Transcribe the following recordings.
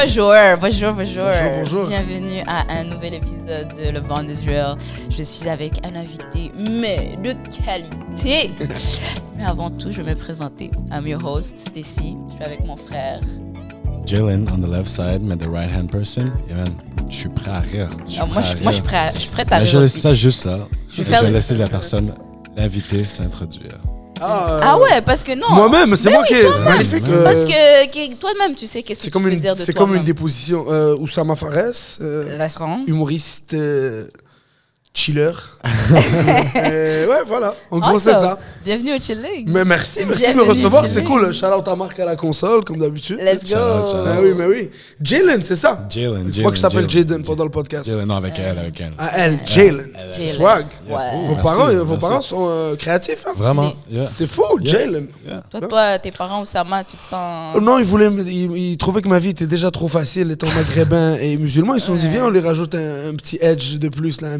Bonjour. Bonjour. Bienvenue à un nouvel épisode de Le Bond Israel. Je suis avec un invité, mais de qualité. Mais avant tout, je vais me présenter. I'm your host, Stacy. Je suis avec mon frère. Jalen on the left side, mais the right hand person. Et man, je suis prêt à rire. Moi, je suis prête à rire je laisse aussi. ça juste là. Je vais faire laisser l'invité s'introduire. Ah ouais, parce que non. Moi-même, c'est moi qui est toi-même. magnifique. Parce que toi-même, tu sais qu'est-ce que tu veux dire de toi. C'est comme une déposition. Oussama Fares, Restaurant. humoriste, chiller. Ouais, voilà. En gros, c'est ça. Bienvenue au Chilling. Mais merci de me Bienvenue, recevoir. Chilling. C'est cool. Shout out à Marc à la console, comme d'habitude. Let's go. Shout out. Mais oui. Jalen, c'est ça. Jalen. Moi que je t'appelle Jaden pendant le podcast. Jalen, non, avec elle. Ah, elle, Jalen. C'est Jalen. swag. Ouais. Vos parents sont créatifs. Hein? Vraiment. Yeah. C'est fou, Yeah. Jalen. Yeah. Toi, tes parents, Oussama, tu te sens... Non, ils trouvaient que ma vie était déjà trop facile étant maghrébin et musulman. Ils se sont dit, viens, on lui rajoute un petit edge de plus, là, un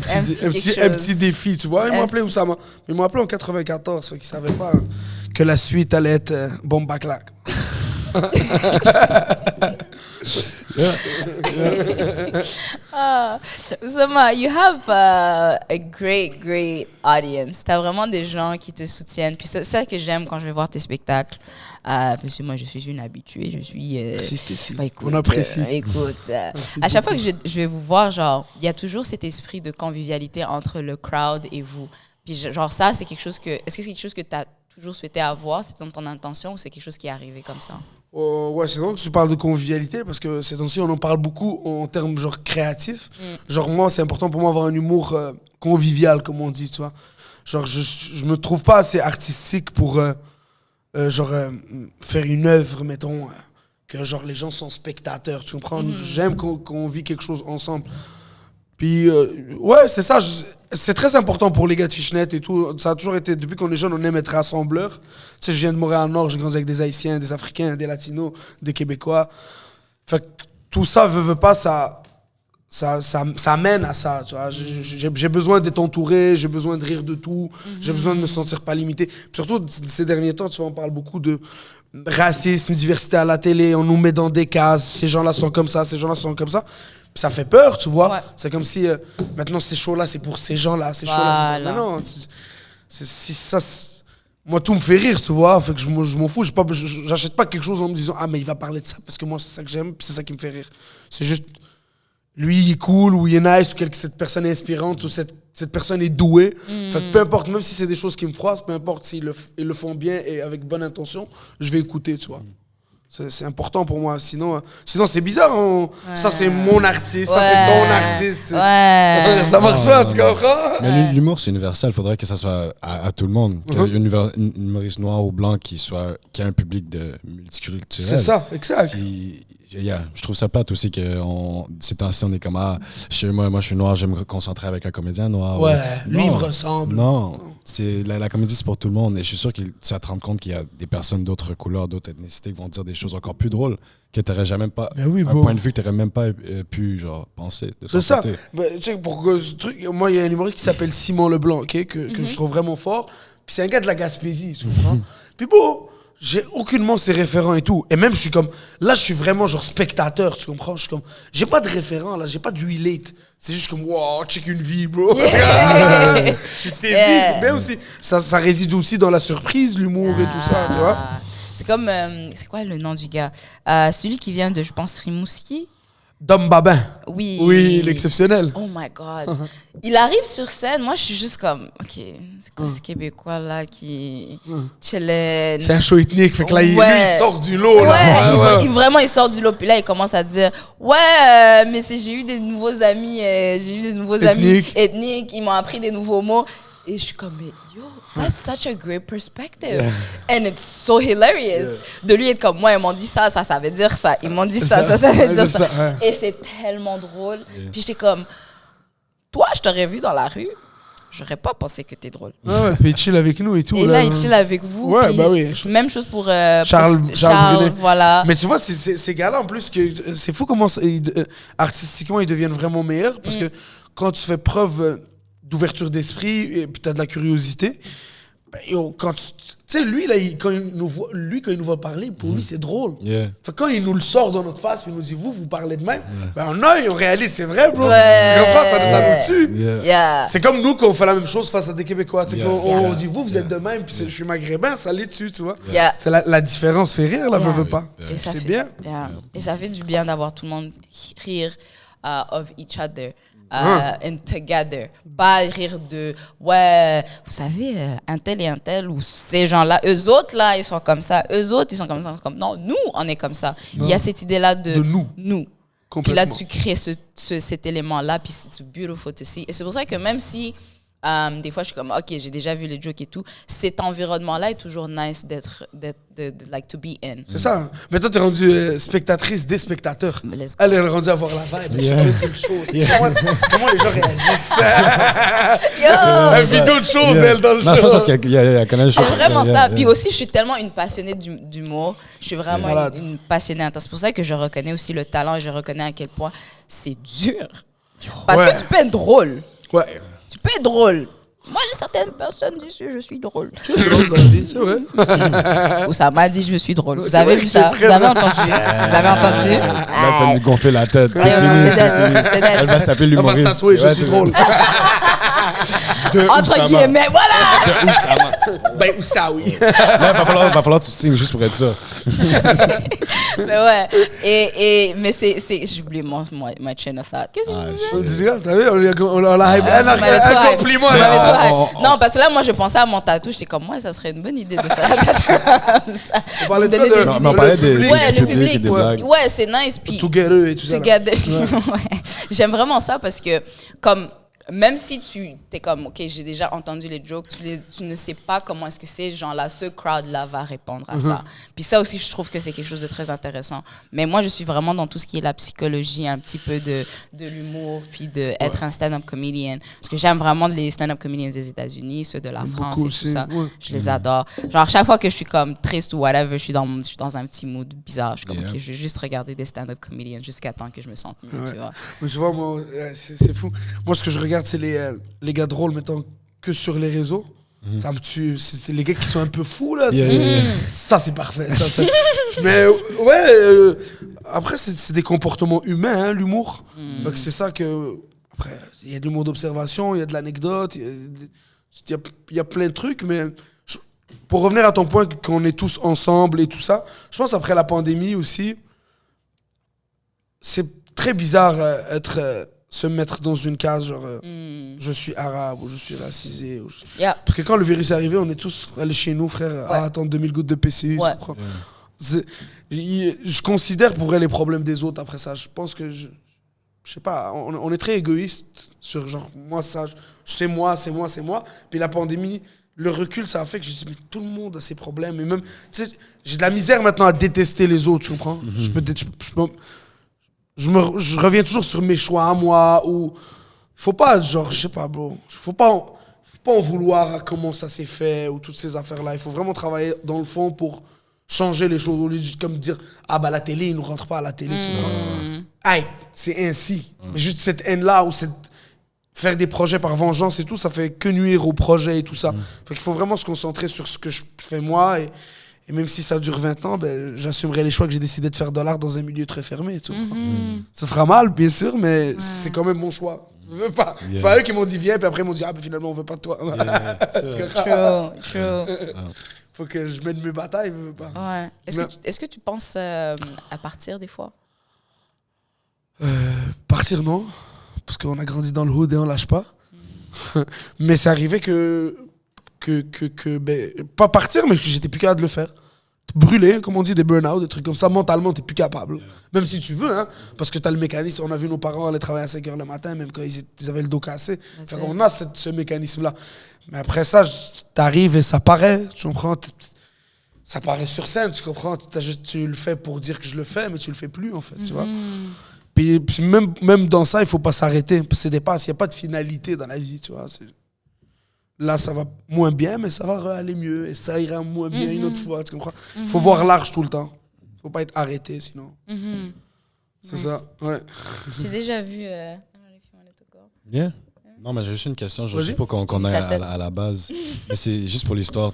petit défi, tu vois. Ils m'ont appelé Oussama. Ils m'ont appelé en 94, fait qu'ils savaient pas que la suite allait être bombe backlac. Oussama, you have a great audience. T'as vraiment des gens qui te soutiennent. Puis c'est ça que j'aime quand je vais voir tes spectacles. Parce que moi, je suis une habituée. Je suis... Merci, Stacy. Écoute, On apprécie. À chaque fois que je vais vous voir, genre, il y a toujours cet esprit de convivialité entre le crowd et vous. Puis genre, ça, c'est quelque chose que... Est-ce que c'est quelque chose que tu as toujours souhaité avoir? C'est dans ton intention ou c'est quelque chose qui est arrivé comme ça? Ouais, c'est drôle que tu parles de convivialité parce que ces temps-ci, on en parle beaucoup en termes genre créatifs. Genre, moi, c'est important pour moi d'avoir un humour convivial, comme on dit, tu vois. Genre, je me trouve pas assez artistique pour faire une œuvre, mettons, que genre les gens sont spectateurs, tu comprends? J'aime qu'on vit quelque chose ensemble. Puis, ouais, c'est ça. C'est très important pour les gars de Fishnet et tout. Ça a toujours été, depuis qu'on est jeune, on aime être rassembleur. Tu sais, je viens de Montréal-Nord, j'ai grandi avec des Haïtiens, des Africains, des Latinos, des Québécois. Fait que tout ça, veut pas, ça mène à ça, tu vois. J'ai besoin d'être entouré, j'ai besoin de rire de tout, j'ai besoin de me sentir pas limité. Puis surtout, ces derniers temps, tu vois, on parle beaucoup de racisme, diversité à la télé, on nous met dans des cases, ces gens-là sont comme ça, ces gens-là sont comme ça. Puis ça fait peur, tu vois. Ouais. C'est comme si, maintenant, ces shows-là, c'est pour ces gens-là, ces shows-là, c'est pour... Non, moi, tout me fait rire, tu vois. Fait que je m'en fous, j'achète pas quelque chose en me disant « Ah, mais il va parler de ça, parce que moi, c'est ça que j'aime, puis c'est ça qui me fait rire. » C'est juste... Lui, il est cool, ou il est nice, ou cette personne est inspirante, ou cette personne est douée. Fait que peu importe, même si c'est des choses qui me froissent, peu importe s'ils le font bien et avec bonne intention, je vais écouter, tu vois. C'est important pour moi, sinon c'est bizarre. Ça, c'est mon artiste, ça, c'est ton artiste. Ouais. Ça marche pas, tu comprends? Mais l'humour, c'est universel. Il faudrait que ça soit à tout le monde. Une humoriste noire ou blanc qui a un public de multiculturel. C'est ça, exact. Je trouve ça plate aussi que ces temps-ci, on est comme moi je suis noir, j'aime me concentrer avec un comédien noir. Ouais, lui, il me ressemble. Non, la comédie, c'est pour tout le monde. Et je suis sûr que tu vas te rendre compte qu'il y a des personnes d'autres couleurs, d'autres ethnicités qui vont dire des choses encore plus drôles que tu n'aurais jamais pas. Un point de vue que tu n'aurais même pas pu penser. C'est ça. Tu sais, pour ce truc, moi, il y a un humoriste qui s'appelle Simon Leblanc, que je trouve vraiment fort. Puis c'est un gars de la Gaspésie, tu comprends? Puis bon. J'ai aucunement ses référents et tout. Et même, je suis comme... Là, je suis vraiment genre spectateur, tu comprends? Je suis comme... J'ai pas de référent, là. J'ai pas de relate. C'est juste comme... Wow, check une vie, bro. Je suis saisi. C'est bien aussi. Ça réside aussi dans la surprise, l'humour et tout ça, tu vois? C'est comme... c'est quoi le nom du gars? Celui qui vient de, je pense, Rimouski. Dom Babin. Oui, l'exceptionnel. Oh my God. Il arrive sur scène, moi je suis juste comme, ok, c'est quoi ce Québécois là qui challenge? C'est un show ethnique, fait que là, lui, il sort du lot. Là. Vraiment, il sort du lot, puis là, il commence à dire, mais j'ai eu des nouveaux amis, ethniques, ils m'ont appris des nouveaux mots. Et je suis comme, mais yo, that's such a great perspective. Yeah. And it's so hilarious. Yeah. De lui être comme, moi, ils m'ont dit ça veut dire ça. Ils m'ont dit ça veut dire ça. Ouais. Et c'est tellement drôle. Yeah. Puis j'étais comme, toi, je t'aurais vu dans la rue, j'aurais pas pensé que t'es drôle. Ouais, puis il chill avec nous et tout. Et là, il chill avec vous. Ouais, bah oui. Même chose pour Charles Brunet. Voilà. Mais tu vois, ces gars-là, en plus, c'est fou comment artistiquement, ils deviennent vraiment meilleurs. Parce que quand tu fais preuve d'ouverture d'esprit et puis t'as de la curiosité, quand sais, lui, là, quand il nous voit parler, pour lui, c'est drôle. Yeah. Fait que quand il nous le sort dans notre face, puis il nous dit, vous parlez de même, ben en œil, on réalise, c'est vrai, bro. Ouais. C'est comme ça nous tue. Yeah. C'est comme nous quand on fait la même chose face à des Québécois. On dit, vous êtes de même, puis je suis maghrébin, ça les tue, tu vois. Yeah. C'est la différence fait rire, là, veux pas. C'est bien. Et ça fait du bien d'avoir tout le monde rire of each other. And together. Pas rire de ouais, vous savez, un tel et un tel, ou ces gens-là, eux autres là, ils sont comme ça, eux autres, ils sont comme ça. Non, nous, on est comme ça. Non. Il y a cette idée-là de nous. Puis là, tu crées cet élément-là, puis c'est beautiful to see. Et c'est pour ça que même si des fois, je suis comme, OK, j'ai déjà vu les jokes et tout, cet environnement-là est toujours nice like, to be in. C'est ça. Mais toi, t'es rendue spectatrice des spectateurs. Elle est rendue à voir la vibe. Comment les gens réagissent? Elle vit d'autres choses, elle, dans le show. Je pense qu'elle connaît le show. C'est vraiment ça. Puis aussi, je suis tellement une passionnée d'humour. Je suis vraiment une passionnée intense. C'est pour ça que je reconnais aussi le talent et je reconnais à quel point c'est dur. Parce que tu peux être drôle. Ouais. Tu peux être drôle. Moi, certaines personnes disent que je suis drôle. Tu es drôle dans la vie, c'est vrai. Ou ça m'a dit que je suis drôle. Vous avez vu ça? Vous avez entendu? Vous avez entendu? Là, ça nous gonfler la tête. C'est fini. Elle va s'appeler l'humoriste. On va s'asseoir, je suis drôle. Entre guillemets, voilà! De Oussama. Ben, Oussaoui. Là, il va falloir que tu signes juste pour être ça. Mais ouais. Mais c'est. J'ai oublié mon chain of thought. Qu'est-ce que je disais? T'as vu? On l'a hype. Un compliment. Non, parce que là, moi, je pensais à mon tatou. J'étais comme, moi, ça serait une bonne idée de faire ça. On parlait de on parlait des le public. Et des blagues. Ouais, c'est nice. Puis Together et tout ça. Together. J'aime vraiment ça parce que, comme. Même si tu t'es comme, OK, j'ai déjà entendu les jokes, tu ne sais pas comment est-ce que ces gens-là, ce crowd-là va répondre à ça. Puis ça aussi, je trouve que c'est quelque chose de très intéressant. Mais moi, je suis vraiment dans tout ce qui est la psychologie, un petit peu de l'humour, puis d'être un stand-up comedian. Parce que j'aime vraiment les stand-up comedians des États-Unis, ceux de la France et tout ça. Ouais. Je les adore. Genre, chaque fois que je suis comme triste ou whatever, je suis dans un petit mood bizarre. Je suis comme, OK, je vais juste regarder des stand-up comedians jusqu'à temps que je me sente mieux, tu vois. Mais tu vois, moi, c'est fou. Moi, ce que je regarde, c'est les gars drôles, mettons, que sur les réseaux. Ça me tue. C'est les gars qui sont un peu fous, là. Ça, c'est parfait. Mais ouais, après, c'est des comportements humains, hein, l'humour. Fait que c'est ça que... Après, il y a de l'humour d'observation, il y a de l'anecdote, il y a plein de trucs, mais... Pour revenir à ton point qu'on est tous ensemble et tout ça, je pense après la pandémie aussi, c'est très bizarre se mettre dans une case genre je suis arabe ou je suis racisé. Parce que quand le virus est arrivé, on est tous allés chez nous, frère, à attendre 2000 gouttes de PCU. Je considère pour vrai les problèmes des autres après ça. Je pense que, je sais pas, on est très égoïste sur genre moi, ça, c'est moi. Puis la pandémie, le recul, ça a fait que je dis, mais tout le monde a ses problèmes. Et même, tu sais, j'ai de la misère maintenant à détester les autres, tu comprends? Je reviens toujours sur mes choix à moi, ou faut pas, genre, je sais pas, bro, faut pas en vouloir à comment ça s'est fait, ou toutes ces affaires-là. Il faut vraiment travailler dans le fond pour changer les choses, au lieu de comme dire, ah bah la télé, ils nous rentrent pas à la télé, tu comprends? Aïe, c'est ainsi. Mais juste cette haine-là, ou faire des projets par vengeance et tout, ça fait que nuire au projet et tout ça. Fait qu'il faut vraiment se concentrer sur ce que je fais moi, et même si ça dure 20 ans, ben, j'assumerai les choix que j'ai décidé de faire de l'art dans un milieu très fermé. Tu vois. Ça fera mal, bien sûr, mais c'est quand même mon choix. Je veux pas. C'est pas eux qui m'ont dit viens, puis après ils m'ont dit ah ben finalement on veut pas de toi. True. Faut que je mène mes batailles, je veux pas. Ouais. Est-ce que tu penses à partir des fois? Partir non, parce qu'on a grandi dans le hood et on lâche pas. Mais c'est arrivé que ben, pas partir, mais j'étais plus capable de le faire. Brûler, comme on dit, des burn-out, des trucs comme ça. Mentalement, t'es plus capable. Même si tu veux, hein, parce que t'as le mécanisme. On a vu nos parents aller travailler à 5h le matin, même quand ils avaient le dos cassé. On a ce mécanisme-là. Mais après ça, t'arrives et ça paraît, tu comprends? Ça paraît sur scène, tu comprends? Tu le fais pour dire que je le fais, mais tu le fais plus, en fait, tu vois? Puis même dans ça, il faut pas s'arrêter. C'est des passes, il n'y a pas de finalité dans la vie, tu vois? Là, ça va moins bien, mais ça va aller mieux. Et ça ira moins bien une autre fois, tu comprends? Il faut voir large tout le temps. Il ne faut pas être arrêté, sinon. C'est ça, ouais. J'ai déjà vu dans les films à l'autocor. Yeah. Non, mais j'ai juste une question, juste pour qu'on aille à la base. Mais c'est juste pour l'histoire,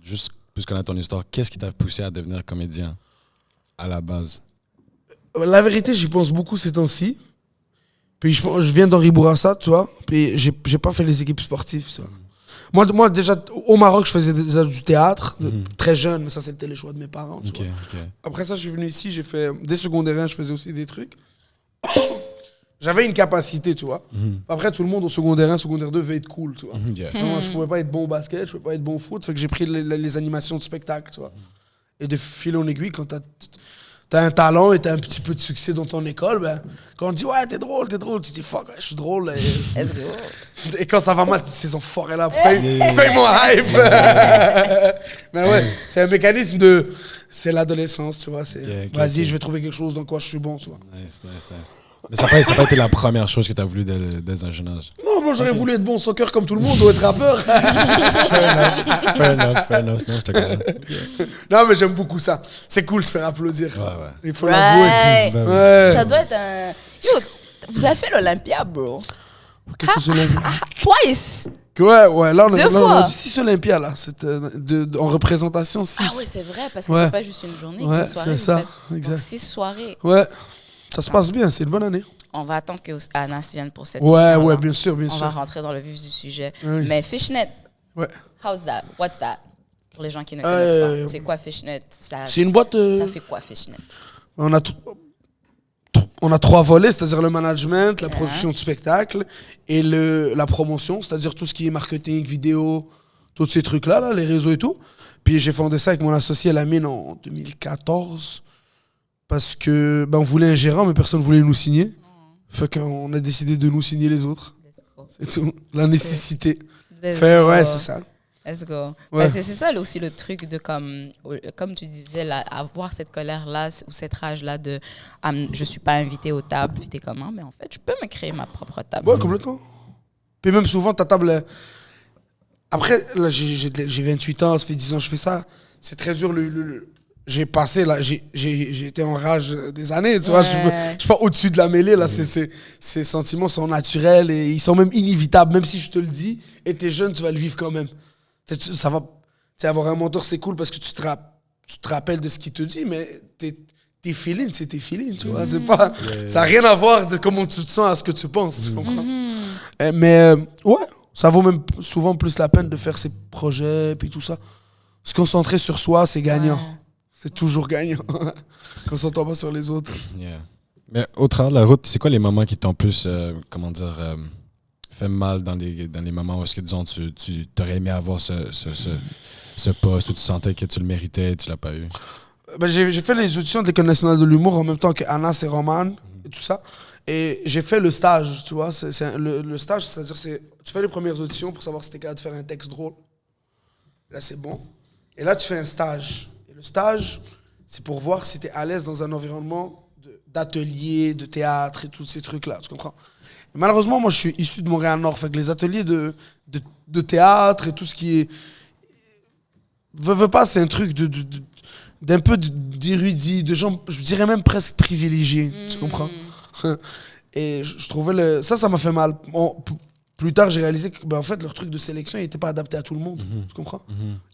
juste plus connaître ton histoire, qu'est-ce qui t'a poussé à devenir comédien à la base? La vérité, j'y pense beaucoup ces temps-ci. Puis je viens d'Henri Bourassa, tu vois. Puis j'ai pas fait les équipes sportives, tu vois. Moi, déjà, au Maroc, je faisais déjà du théâtre, très jeune, mais ça, c'était les choix de mes parents, tu vois. Après ça, je suis venu ici, j'ai fait des secondaires, je faisais aussi des trucs. J'avais une capacité, tu vois. Après, tout le monde au secondaire 1, secondaire 2 veut être cool, tu vois. Moi, je pouvais pas être bon au basket, je pouvais pas être bon au foot. Fait que j'ai pris les animations de spectacle, tu vois. Et de fil en aiguille, quand t'as un talent et t'as un petit peu de succès dans ton école, ben, quand on dit ouais, t'es drôle, tu dis fuck, ouais, je suis drôle. Let's go. Et quand ça va mal, tu dis ces enfoirés là, pourquoi ils m'ont hype? Mais ouais, c'est un mécanisme c'est l'adolescence, tu vois. Vas-y, je vais trouver quelque chose dans quoi je suis bon, tu vois. Nice. Mais ça n'a pas été la première chose que tu as voulu dès un jeune âge. Non, moi j'aurais voulu être bon au soccer comme tout le monde ou être rappeur. Fair enough. Non, je te connais. Non, mais j'aime beaucoup ça. C'est cool de se faire applaudir. Ouais. Il faut l'avouer. Ouais. Ça doit être un... Yo, vous avez fait l'Olympia, bro. Twice. Ouais, là Deux on fois. a 6 Olympias là. En représentation 6. Ah ouais, c'est vrai, parce que c'est pas juste une journée, une soirée. C'est ça, exact. Donc 6 soirées. Ouais, ça se passe bien, c'est une bonne année. On va attendre que Anas vienne pour cette émission. Ouais, bien sûr. On va rentrer dans le vif du sujet. Oui. Mais Fishnet, how's that? What's that? Pour les gens qui ne connaissent pas, c'est quoi Fishnet? C'est une boîte... Ça fait quoi Fishnet? On a 3 volets, c'est-à-dire le management, la production de spectacle et la promotion, c'est-à-dire tout ce qui est marketing, vidéo, tous ces trucs-là, là, les réseaux et tout. Puis j'ai fondé ça avec mon associé Lamine en 2014 parce que on voulait un gérant, mais personne ne voulait nous signer. Fait qu'on a décidé de nous signer les autres. C'est tout. La nécessité. Ouais, c'est ça. Let's go. Ouais. C'est ça aussi le truc de comme tu disais, là, avoir cette colère-là ou cette rage-là de je suis pas invité aux tables, puis t'es comment, mais en fait, je peux me créer ma propre table. Ouais, complètement. Puis même souvent, ta table... Après, là, j'ai 28 ans, ça fait 10 ans que je fais ça. C'est très dur. J'ai passé, là, j'ai été en rage des années, tu vois. Je suis pas au-dessus de la mêlée, là. Ces sentiments sont naturels et ils sont même inévitables. Même si je te le dis, et t'es jeune, tu vas le vivre quand même. Ça va... avoir un mentor, c'est cool parce que tu te rappelles de ce qu'il te dit, mais tes feelings, c'est tes feelings, tu vois. C'est pas... Ça n'a rien à voir de comment tu te sens à ce que tu penses, tu comprends? Mais ouais, ça vaut même souvent plus la peine de faire ses projets puis tout ça. Se concentrer sur soi, c'est gagnant. Ouais. C'est toujours gagnant. Concentre-toi pas sur les autres. Yeah. Mais au travers de la route, c'est quoi les moments qui t'ont plus, fait mal dans les moments où est-ce que, disons, tu t'aurais aimé avoir ce poste où tu sentais que tu le méritais et tu l'as pas eu? J'ai fait les auditions de l'École nationale de l'humour en même temps que Anas et Roman et tout ça. Et j'ai fait le stage, tu vois. Le stage, c'est-à-dire, tu fais les premières auditions pour savoir si t'es capable de faire un texte drôle. Là, c'est bon. Et là, tu fais un stage. Et le stage, c'est pour voir si t'es à l'aise dans un environnement d'atelier, de théâtre et tous ces trucs-là, tu comprends? Et malheureusement, moi, je suis issu de Montréal-Nord. Fait que les ateliers de théâtre et tout ce qui est... Veux pas, c'est un truc d'un peu d'érudit, de gens, je dirais même presque privilégiés, tu comprends? Et je trouvais ça m'a fait mal. Plus tard, j'ai réalisé que en fait, leur truc de sélection, il n'était pas adapté à tout le monde, tu comprends?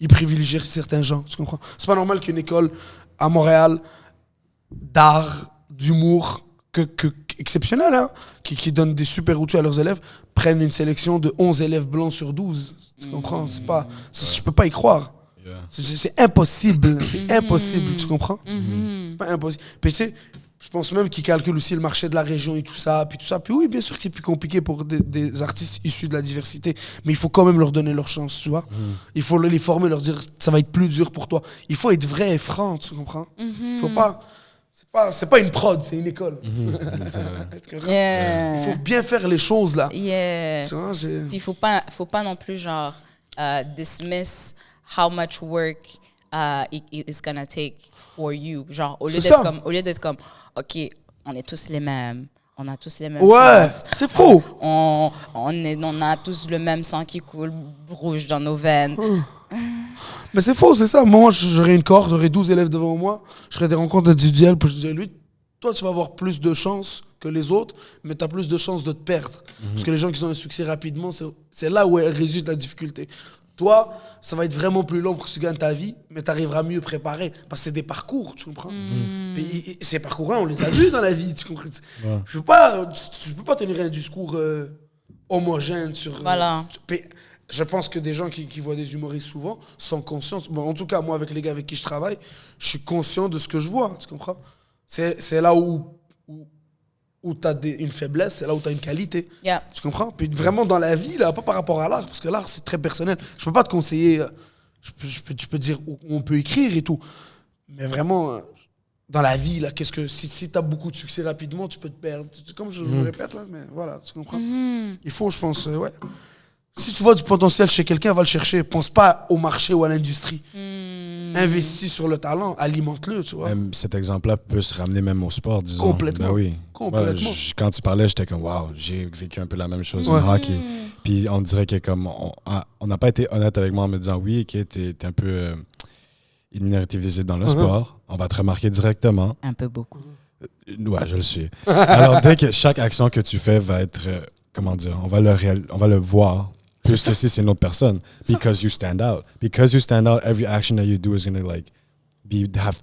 Ils privilégiaient certains gens, tu comprends? C'est pas normal qu'une école à Montréal d'art, d'humour, exceptionnelle, hein, qui donne des super outils à leurs élèves, prennent une sélection de 11 élèves blancs sur 12. Tu comprends? Je peux pas y croire. Yeah. C'est impossible. C'est impossible, tu comprends? Pas impossible. Puis tu sais, je pense même qu'ils calculent aussi le marché de la région et tout ça. Puis oui, bien sûr que c'est plus compliqué pour des artistes issus de la diversité, mais il faut quand même leur donner leur chance, tu vois? Il faut les former, leur dire ça va être plus dur pour toi. Il faut être vrai et franc, tu comprends? Faut pas... C'est pas une prod, c'est une école. Il faut bien faire les choses, là. Tu vois, il faut pas non plus, genre, dismiss how much work it's gonna take for you. Genre, au lieu d'être comme, OK, on est tous les mêmes. On a tous les mêmes chances. C'est faux. On a tous le même sang qui coule rouge dans nos veines. Mais c'est faux, c'est ça. Moi, j'aurais une cohorte, j'aurais 12 élèves devant moi. Je ferais des rencontres individuelles pour je dirais, lui, toi, tu vas avoir plus de chances que les autres, mais tu as plus de chances de te perdre. Parce que les gens qui ont un succès rapidement, c'est là où réside la difficulté. Toi, ça va être vraiment plus long pour que tu gagnes ta vie, mais tu arriveras mieux préparé. Parce que c'est des parcours, tu comprends? Puis, ces parcours-là, on les a vus dans la vie, tu comprends? Ouais. Tu peux pas tenir un discours homogène sur... Voilà. Je pense que des gens qui voient des humoristes souvent sont conscients. Bon, en tout cas, moi, avec les gars avec qui je travaille, je suis conscient de ce que je vois, tu comprends? C'est là où tu as une faiblesse, c'est là où tu as une qualité. Yeah. Tu comprends? Puis vraiment dans la vie, là, pas par rapport à l'art, parce que l'art, c'est très personnel. Je peux pas te conseiller, je peux te dire où on peut écrire et tout. Mais vraiment, dans la vie, là, si tu as beaucoup de succès rapidement, tu peux te perdre. Comme je me répète, là, mais voilà, tu comprends? Il faut, je pense, ouais. Si tu vois du potentiel chez quelqu'un, va le chercher. Pense pas au marché ou à l'industrie. Investis sur le talent, alimente-le, tu vois. Même cet exemple-là peut se ramener même au sport, disons. Complètement. Ben oui. Complètement. Quand tu parlais, j'étais comme, waouh, j'ai vécu un peu la même chose en hockey. Puis on dirait que comme on n'a pas été honnête avec moi en me disant, oui, ok, t'es un peu une minorité visible dans le sport. On va te remarquer directement. Un peu beaucoup. Ouais, je le suis. Alors, dès que chaque action que tu fais va être, comment dire, on va le voir. Plus que si c'est une autre personne. Because you stand out. Because you stand out, every action that you do is going to have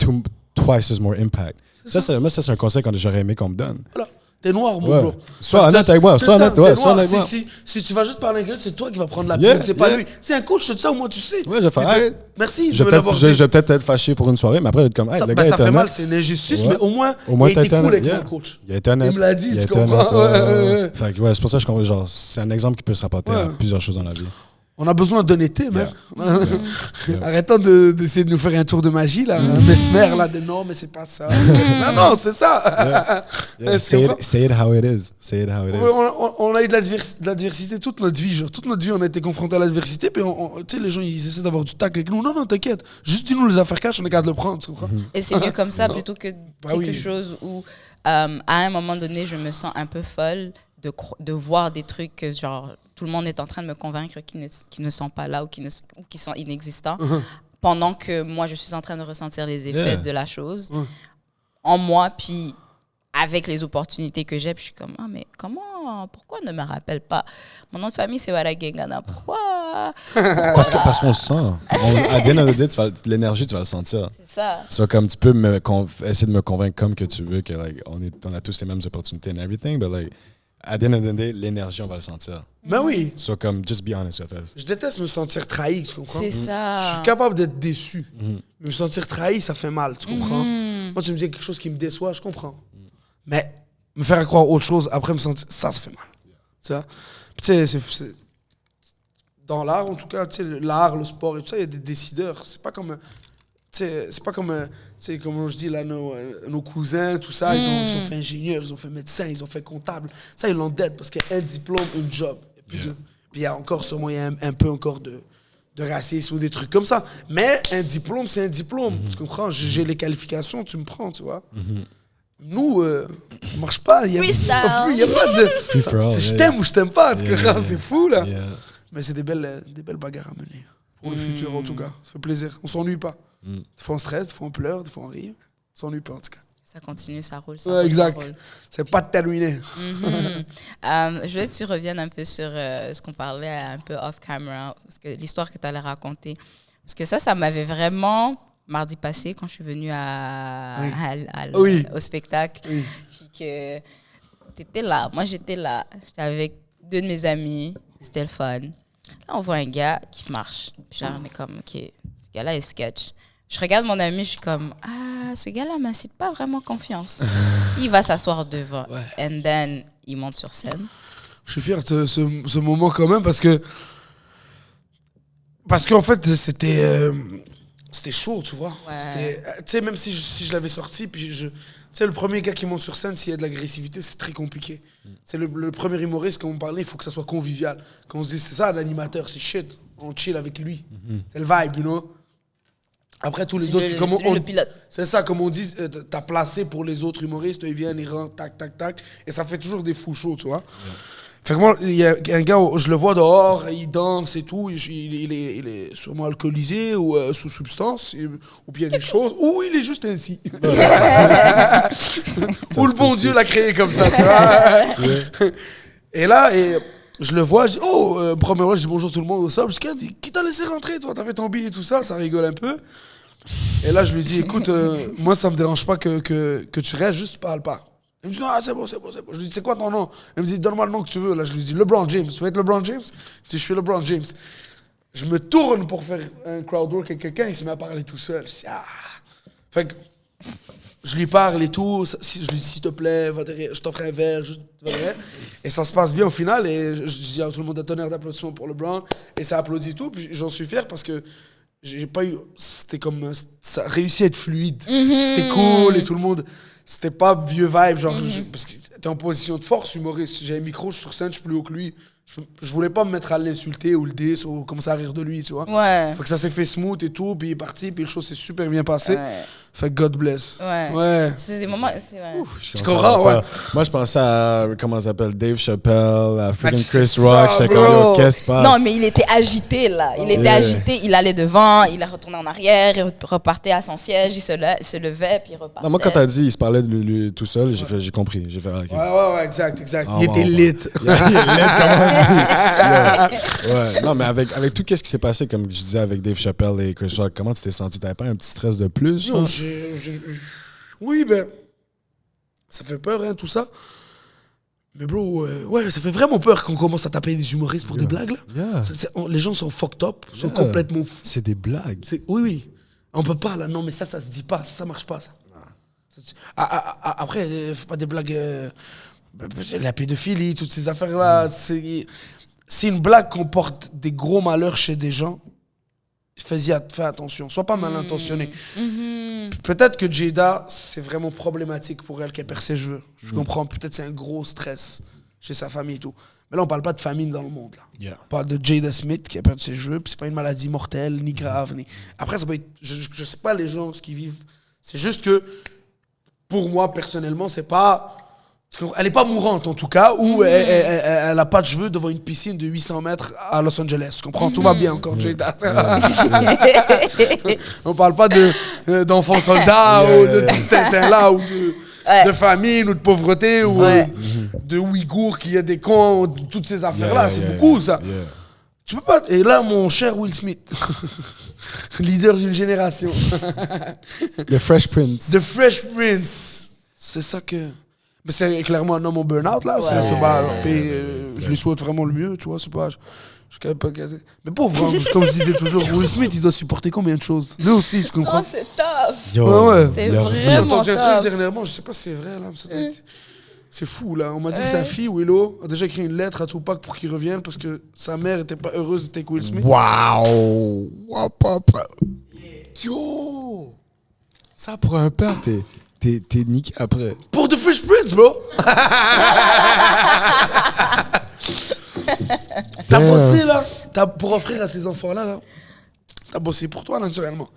twice as more impact. Moi, ça, c'est un conseil que j'aurais aimé qu'on me donne. Voilà. T'es noir, mon bro. Sois honnête avec moi. Sois honnête avec moi. Si tu vas juste parler avec lui, c'est toi qui vas prendre la peine. C'est pas lui. C'est un coach, c'est ça, au moins tu sais. Ouais, je vais faire. Merci. Je vais peut-être être fâché pour une soirée, mais après, je vais être comme, hey, le gars, ça fait mal, c'est une injustice, mais au moins il a été cool avec mon coach. Il a été honnête. Il me l'a dit, tu comprends. C'est pour ça que je comprends. Genre, c'est un exemple qui peut se rapporter à plusieurs choses dans la vie. On a besoin d'honnêteté, mec. Arrêtons d'essayer de nous faire un tour de magie, là. Mesmer, là, non, mais c'est pas ça. Non, c'est ça. Say it how it is. On a eu de l'adversité toute notre vie. Genre, toute notre vie, on a été confrontés à l'adversité. Puis, tu sais, les gens, ils essaient d'avoir du tact avec nous. Non, t'inquiète. Juste dis-nous les affaires cash, on est capable de le prendre. Tu comprends? Et c'est mieux comme ça plutôt que quelque chose où, à un moment donné, je me sens un peu folle de voir des trucs que, genre, tout le monde est en train de me convaincre qu'ils ne sont pas là ou qui sont inexistants, pendant que moi, je suis en train de ressentir les effets de la chose en moi, puis avec les opportunités que j'ai, puis je suis comme, mais pourquoi on ne me rappelle pas? Mon nom de famille, c'est Waragengana. Pourquoi? Parce qu'on le sent. À the end of the day, l'énergie, tu vas le sentir. C'est ça. So, comme tu peux essayer de me convaincre comme que tu veux, que on a tous les mêmes opportunités and everything, but like, at the end of the day, l'énergie, on va le sentir. Ben oui. So, comme, just be honest with us. Je déteste me sentir trahi, tu comprends? C'est ça. Je suis capable d'être déçu. Mais me sentir trahi, ça fait mal, tu comprends? Moi, tu me dis quelque chose qui me déçoit, je comprends. Mais me faire croire autre chose, après me sentir... Ça fait mal. Tu vois? Puis, tu sais, dans l'art, en tout cas, tu sais, l'art, le sport et tout ça, il y a des décideurs. C'est pas comme... c'est pas comme, comme je dis là, nos cousins, tout ça, ils ont fait ingénieur, ils ont fait médecin, ils ont fait comptable. Ça, ils l'endettent parce qu'il y a un diplôme, une job. Puis il y a encore sûrement un peu encore de racisme ou des trucs comme ça. Mais un diplôme, c'est un diplôme. Tu comprends? J'ai les qualifications, tu me prends, tu vois. Nous, ça marche pas. Il y a pas de... je t'aime ou je t'aime pas. C'est fou, là. Mais c'est des belles bagarres à mener. Pour le futur, en tout cas. Ça fait plaisir. On s'ennuie pas. Des fois on stresse, des fois on pleure, des fois on rit. On s'ennuie pas en tout cas. Ça continue, ça roule. Exact. C'est pas terminé. Je voulais que tu reviennes un peu sur ce qu'on parlait un peu off-camera, parce que l'histoire que tu allais raconter. Parce que ça m'avait vraiment, mardi passé, quand je suis venue au spectacle, puis que tu étais là. Moi, j'étais là. J'étais avec 2 de mes amis. C'était le fun. Là, on voit un gars qui marche. Puis là, on est comme, OK, ce gars-là est sketch. Je regarde mon ami, je suis comme, ce gars-là ne m'incite pas vraiment confiance. Il va s'asseoir devant. And then, il monte sur scène. Je suis fier de ce moment quand même parce qu'en fait, c'était chaud, tu vois. Tu sais, même si je l'avais sorti, puis tu sais, le premier gars qui monte sur scène, s'il y a de l'agressivité, c'est très compliqué. C'est le premier humoriste, quand on parlait, il faut que ça soit convivial. Quand on se dit, c'est ça, l'animateur, c'est shit. On chill avec lui. C'est le vibe, you know. Après, tous les autres... C'est le pilote. C'est ça, comme on dit, t'as placé pour les autres humoristes, ils viennent, ils rentrent, tac, tac, tac. Et ça fait toujours des fous shows, tu vois. Fait que moi, il y a un gars, je le vois dehors, il danse et tout, il est sûrement alcoolisé ou sous substance, ou bien des choses, ou il est juste ainsi. Ou le bon Dieu l'a créé comme ça, tu vois. Et là, je le vois, je dis, première fois, je dis bonjour tout le monde, au sable. Je dis, qui t'a laissé rentrer, toi? T'as fait ton billet et tout ça, ça rigole un peu. Et là, je lui dis, écoute, moi, ça me dérange pas que tu restes, juste parle pas. Il me dit, non, c'est bon. Je lui dis, c'est quoi ton nom? Il me dit, donne-moi le nom que tu veux. Là, je lui dis, LeBron James. Tu veux être LeBron James? Je dis, je suis LeBron James. Je me tourne pour faire un crowd work avec quelqu'un, il se met à parler tout seul. Je dis, ah. Fait que je lui parle et tout. Je lui dis, s'il te plaît, je t'offre un verre. Et ça se passe bien au final. Et je dis à tout le monde un tonnerre d'applaudissements pour LeBron. Et ça applaudit tout. Puis j'en suis fier parce que j'ai pas eu. C'était comme. Ça a réussi à être fluide. C'était cool et tout le monde. C'était pas vieux vibe, genre, parce que t'es en position de force, humoriste. J'ai un micro, je suis sur scène, je suis plus haut que lui. Je voulais pas me mettre à l'insulter ou le diss ou commencer à rire de lui, tu vois. Ouais. Fait que ça s'est fait smooth et tout, puis il est parti, puis le show s'est super bien passé. Ouais. Fait que God bless. Ouais. C'est des moments. Tu comprends, ouais. Moi, je pensais à, comment ça s'appelle, Dave Chappelle, à freaking Chris Rock. J'étais comme, qu'est-ce qui se passe? Non, mais il était agité, là. Il était agité, il allait devant, il est retourné en arrière, il repartait à son siège, il se levait, puis il repartait. Non, moi, quand t'as dit, il se parlait de lui tout seul, j'ai compris. J'ai fait, ok. Ouais, exact. Il était lit. Il est lit, comment on dit? Ouais. Non, mais avec tout ce qui s'est passé, comme je disais, avec Dave Chappelle et Chris Rock, comment tu t'es senti? T'avais pas un petit stress de plus? Non, oui, ben, ça fait peur, hein, tout ça. Mais bro, ouais, ça fait vraiment peur qu'on commence à taper des humoristes pour des blagues, là. Les gens sont fucked up, sont complètement fous. C'est des blagues. Oui. On peut pas, là. Non, mais ça se dit pas. Ça marche pas, ça. Après, faut pas des blagues... la pédophilie, toutes ces affaires-là, c'est une blague qu'on porte des gros malheurs chez des gens. Fais attention, sois pas mal intentionné. Peut-être que Jada, c'est vraiment problématique pour elle qu'elle perd ses cheveux. Je comprends, peut-être c'est un gros stress chez sa famille et tout. Mais là, on parle pas de famine dans le monde. Là. On parle de Jada Smith qui a perdu ses cheveux, puis c'est pas une maladie mortelle, ni grave. Après, ça peut être... Je sais pas les gens, ce qu'ils vivent. C'est juste que, pour moi, personnellement, c'est pas... Elle n'est pas mourante en tout cas, ou elle n'a pas de cheveux devant une piscine de 800 mètres à Los Angeles. Tu comprends? Tout va bien encore, Jada. On parle pas d'enfants soldats ou de tout ce tintin-là, ou de famine, ou de pauvreté, ou de Ouïghours qui a des cons, toutes ces affaires-là. C'est beaucoup ça. Tu peux pas. Et là, mon cher Will Smith, leader d'une génération. The Fresh Prince. The Fresh Prince. C'est ça que. Mais c'est clairement un homme au burn-out, là. Je lui souhaite vraiment le mieux, tu vois. C'est pas... Mais pauvre, comme je disais toujours, Will Smith, il doit supporter combien de choses. Lui aussi, je comprends. Non, c'est tough. C'est vraiment J'ai entendu un tough. truc dernièrement, je sais pas si c'est vrai, là. C'est fou, là. On m'a dit que sa fille, Willow, a déjà écrit une lettre à Tupac pour qu'il revienne parce que sa mère était pas heureuse d'être avec Will Smith. Wow! Yo! Ça, pour un père, t'es niqué après. Pour The Fresh Prince, bro! T'as bossé, là. Pour offrir à ces enfants-là, là. T'as bossé pour toi, naturellement.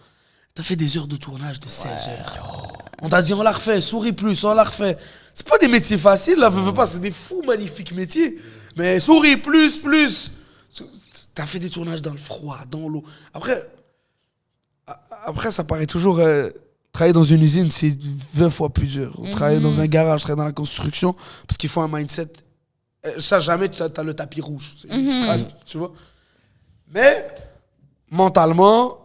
T'as fait des heures de tournage de 16 heures. On t'a dit, on la refait, souris plus, on la refait. C'est pas des métiers faciles, là, veux pas, c'est des fous magnifiques métiers. Mais souris plus. T'as fait des tournages dans le froid, dans l'eau. Après, ça paraît toujours... travailler dans une usine, c'est 20 fois plus dur. Travailler dans un garage, travailler dans la construction, parce qu'il faut un mindset. Ça, jamais tu as le tapis rouge. Tu vois? Mais, mentalement,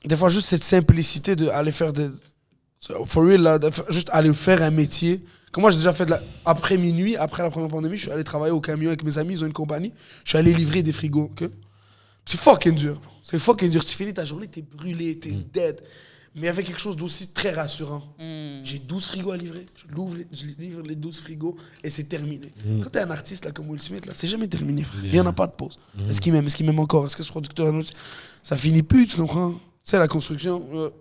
des fois, juste cette simplicité d'aller faire des... For real, là, juste aller faire un métier. Comme moi, j'ai déjà fait après minuit, après la première pandémie, je suis allé travailler au camion avec mes amis, ils ont une compagnie. Je suis allé livrer des frigos. Okay? C'est fucking dur. Tu finis ta journée, t'es brûlé, t'es dead. Mais il y avait quelque chose d'aussi très rassurant. J'ai 12 frigos à livrer. Je livre les 12 frigos et c'est terminé. Quand t'es un artiste là, comme Will Smith, là, c'est jamais terminé, frère. Il n'y en a pas de pause. Est-ce qu'il m'aime encore? Est-ce que ce producteur... Ça finit plus, tu comprends? Tu sais, la construction,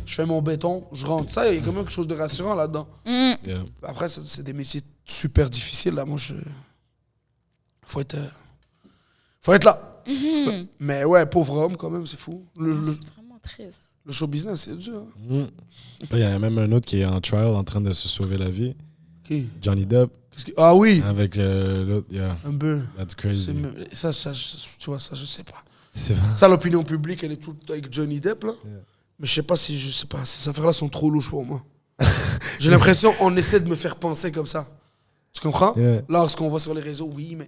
je fais mon béton, je rentre. Ça, il y a quand même quelque chose de rassurant là-dedans. Après, c'est des métiers super difficiles. Là. Moi, faut être là. Mais ouais, pauvre homme, quand même, c'est fou. C'est vraiment triste. Le show business, c'est dur. Il y a même un autre qui est en trial en train de se sauver la vie. Qui? Johnny Depp. Ah oui. Avec l'autre, yeah. Un peu. That's crazy. Ça, tu vois, ça, je sais pas. C'est vrai. Ça, l'opinion publique, elle est toute avec Johnny Depp, là. Yeah. Mais je sais pas, ces affaires-là sont trop louches pour moi. J'ai l'impression qu'on essaie de me faire penser comme ça. Tu comprends? Yeah. Lorsqu'on voit sur les réseaux, oui, mais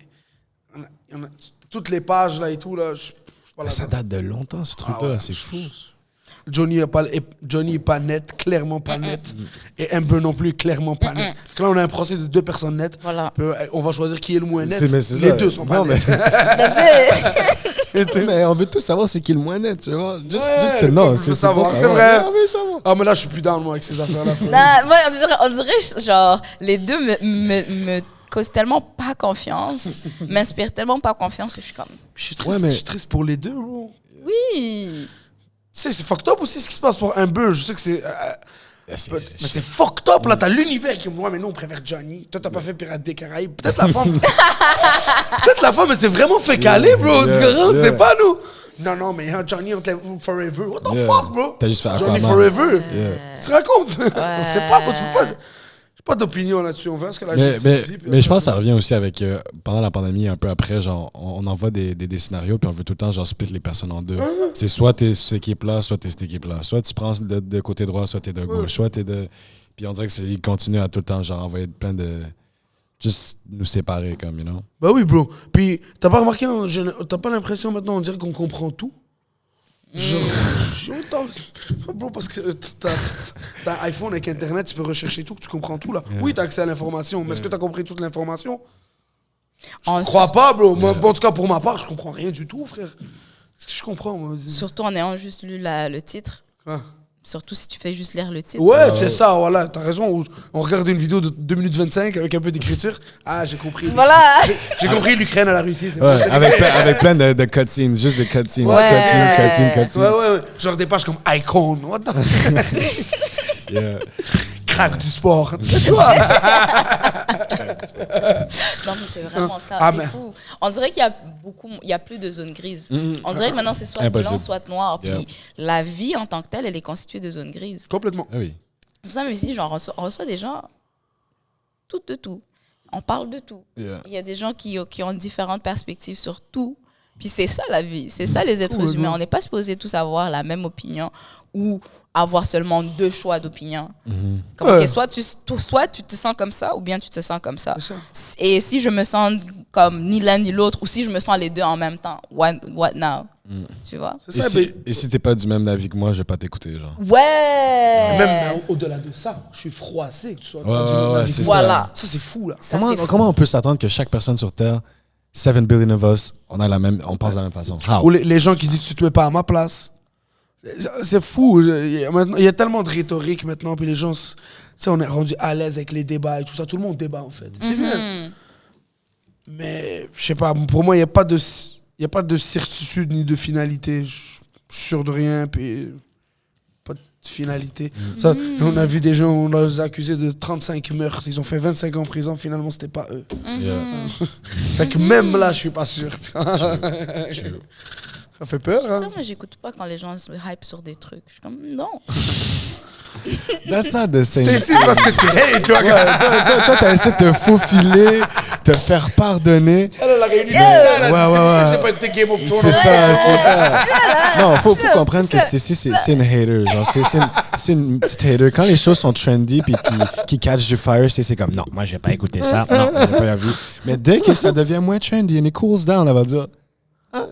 il y en a toutes les pages, là, et tout, là. Ça date de longtemps, ce truc-là, c'est fou. Johnny est pas net, clairement pas net. Et Amber non plus, clairement pas net. Donc là, on a un procès de 2 personnes nettes. Voilà. On va choisir qui est le moins net. Les deux sont pas nets. Mais on veut tous savoir c'est qui le moins net, tu vois. C'est savoir, c'est vrai. Ah, mais là, je suis plus down, moi, avec ces affaires-là. On dirait, genre, les deux me causent tellement pas confiance, m'inspirent tellement pas confiance que je suis comme... Je suis triste pour les deux, bro. Oui. Tu sais, c'est fucked up aussi ce qui se passe pour Amber. Je sais que c'est... mais c'est fucked up, là. T'as l'univers qui me dit, ouais, mais nous, on préfère Johnny. Toi, t'as pas fait Pirates des Caraïbes. Peut-être la femme. Peut-être la femme, mais c'est vraiment fait caler, bro. C'est pas nous. Non, mais Johnny, on te lève forever. What the fuck, bro? T'as juste fait Johnny forever. Tu te racontes? On sait pas, tu peux pas... Pas d'opinion là-dessus, on verra ce que la justice dit. Mais je pense que ça revient aussi avec, pendant la pandémie, un peu après, genre, on envoie des scénarios, puis on veut tout le temps, genre, split les personnes en deux. C'est soit t'es cette équipe-là, soit t'es cette équipe-là. Soit tu prends de côté droit, soit t'es de gauche, soit t'es de... Puis on dirait qu'ils continuent à tout le temps, genre, envoyer plein de... Juste nous séparer, comme, you know? Bah oui, bro. Puis, t'as pas remarqué, t'as pas l'impression maintenant, on dirait qu'on comprend tout? Genre, bro, parce que t'as un iPhone avec Internet, tu peux rechercher tout, que tu comprends tout là. Oui, t'as accès à l'information, mais est-ce que t'as compris toute l'information? Je crois pas, bro. Moi, en tout cas, pour ma part, je comprends rien du tout, frère. Qu'est-ce que je comprends, moi? Surtout en ayant juste lu le titre. Ah. Surtout si tu fais juste lire le titre. Ouais, c'est ça, voilà, t'as raison. On regarde une vidéo de 2 minutes 25 avec un peu d'écriture. Ah, j'ai compris. Voilà. J'ai compris l'Ukraine à la Russie. Ouais, avec plein de cutscenes, juste des cutscenes. Ouais. Cutscenes. Ouais. Genre des pages comme Icon. What the... Yeah. Crack du sport. Non, mais c'est vraiment ça. C'est fou. On dirait qu'il y a plus de zones grises. On dirait que maintenant, c'est soit blanc, soit noir. Puis la vie en tant que telle, elle est constituée de zones grises. Complètement. Ah oui. C'est pour ça, mais ici, genre, on reçoit des gens tout de tout. On parle de tout. Yeah. Il y a des gens qui ont différentes perspectives sur tout. Puis c'est ça la vie, c'est ça les êtres humains. On n'est pas supposés tous avoir la même opinion ou avoir seulement 2 choix d'opinion. Soit tu te sens comme ça ou bien tu te sens comme ça. Et si je me sens comme ni l'un ni l'autre ou si je me sens les deux en même temps, what now? Tu vois? Et si t'es pas du même avis que moi, je vais pas t'écouter, genre. Ouais! Même au-delà de ça, je suis froissé que tu sois pas du même avis. Voilà. Ça, c'est fou, là. Comment on peut s'attendre que chaque personne sur Terre, 7 billion of us, on pense de la même façon? Ou les gens qui disent tu te mets pas à ma place. C'est fou. Il y a tellement de rhétorique maintenant, puis les gens, on est rendu à l'aise avec les débats et tout ça. Tout le monde débat, en fait. C'est bien. Mais, je sais pas, pour moi, il n'y a pas de certitude ni de finalité. Je suis sûr de rien, puis pas de finalité. Ça, on a vu des gens, on les a accusés de 35 meurtres. Ils ont fait 25 ans en prison, finalement, c'était pas eux. Fait que même là, je suis pas sûr. Ça fait peur, hein? Ça, moi, j'écoute pas quand les gens se hype sur des trucs. Je suis comme, non. That's not the same. C'est parce que tu hates, toi. Toi, t'as essayé de te faufiler, te faire pardonner. Elle a réuni tout ça, là. Ouais. C'est pas été Game of Thrones. C'est ça. Non, faut comprendre que Stacy, c'est une hater. Genre, c'est une petite hater. Quand les choses sont trendy puis qui catch du fire, c'est comme, non, moi, j'ai pas écouté ça. Non, j'ai pas vu. Mais dès que ça devient moins trendy, elle cools down, elle va dire,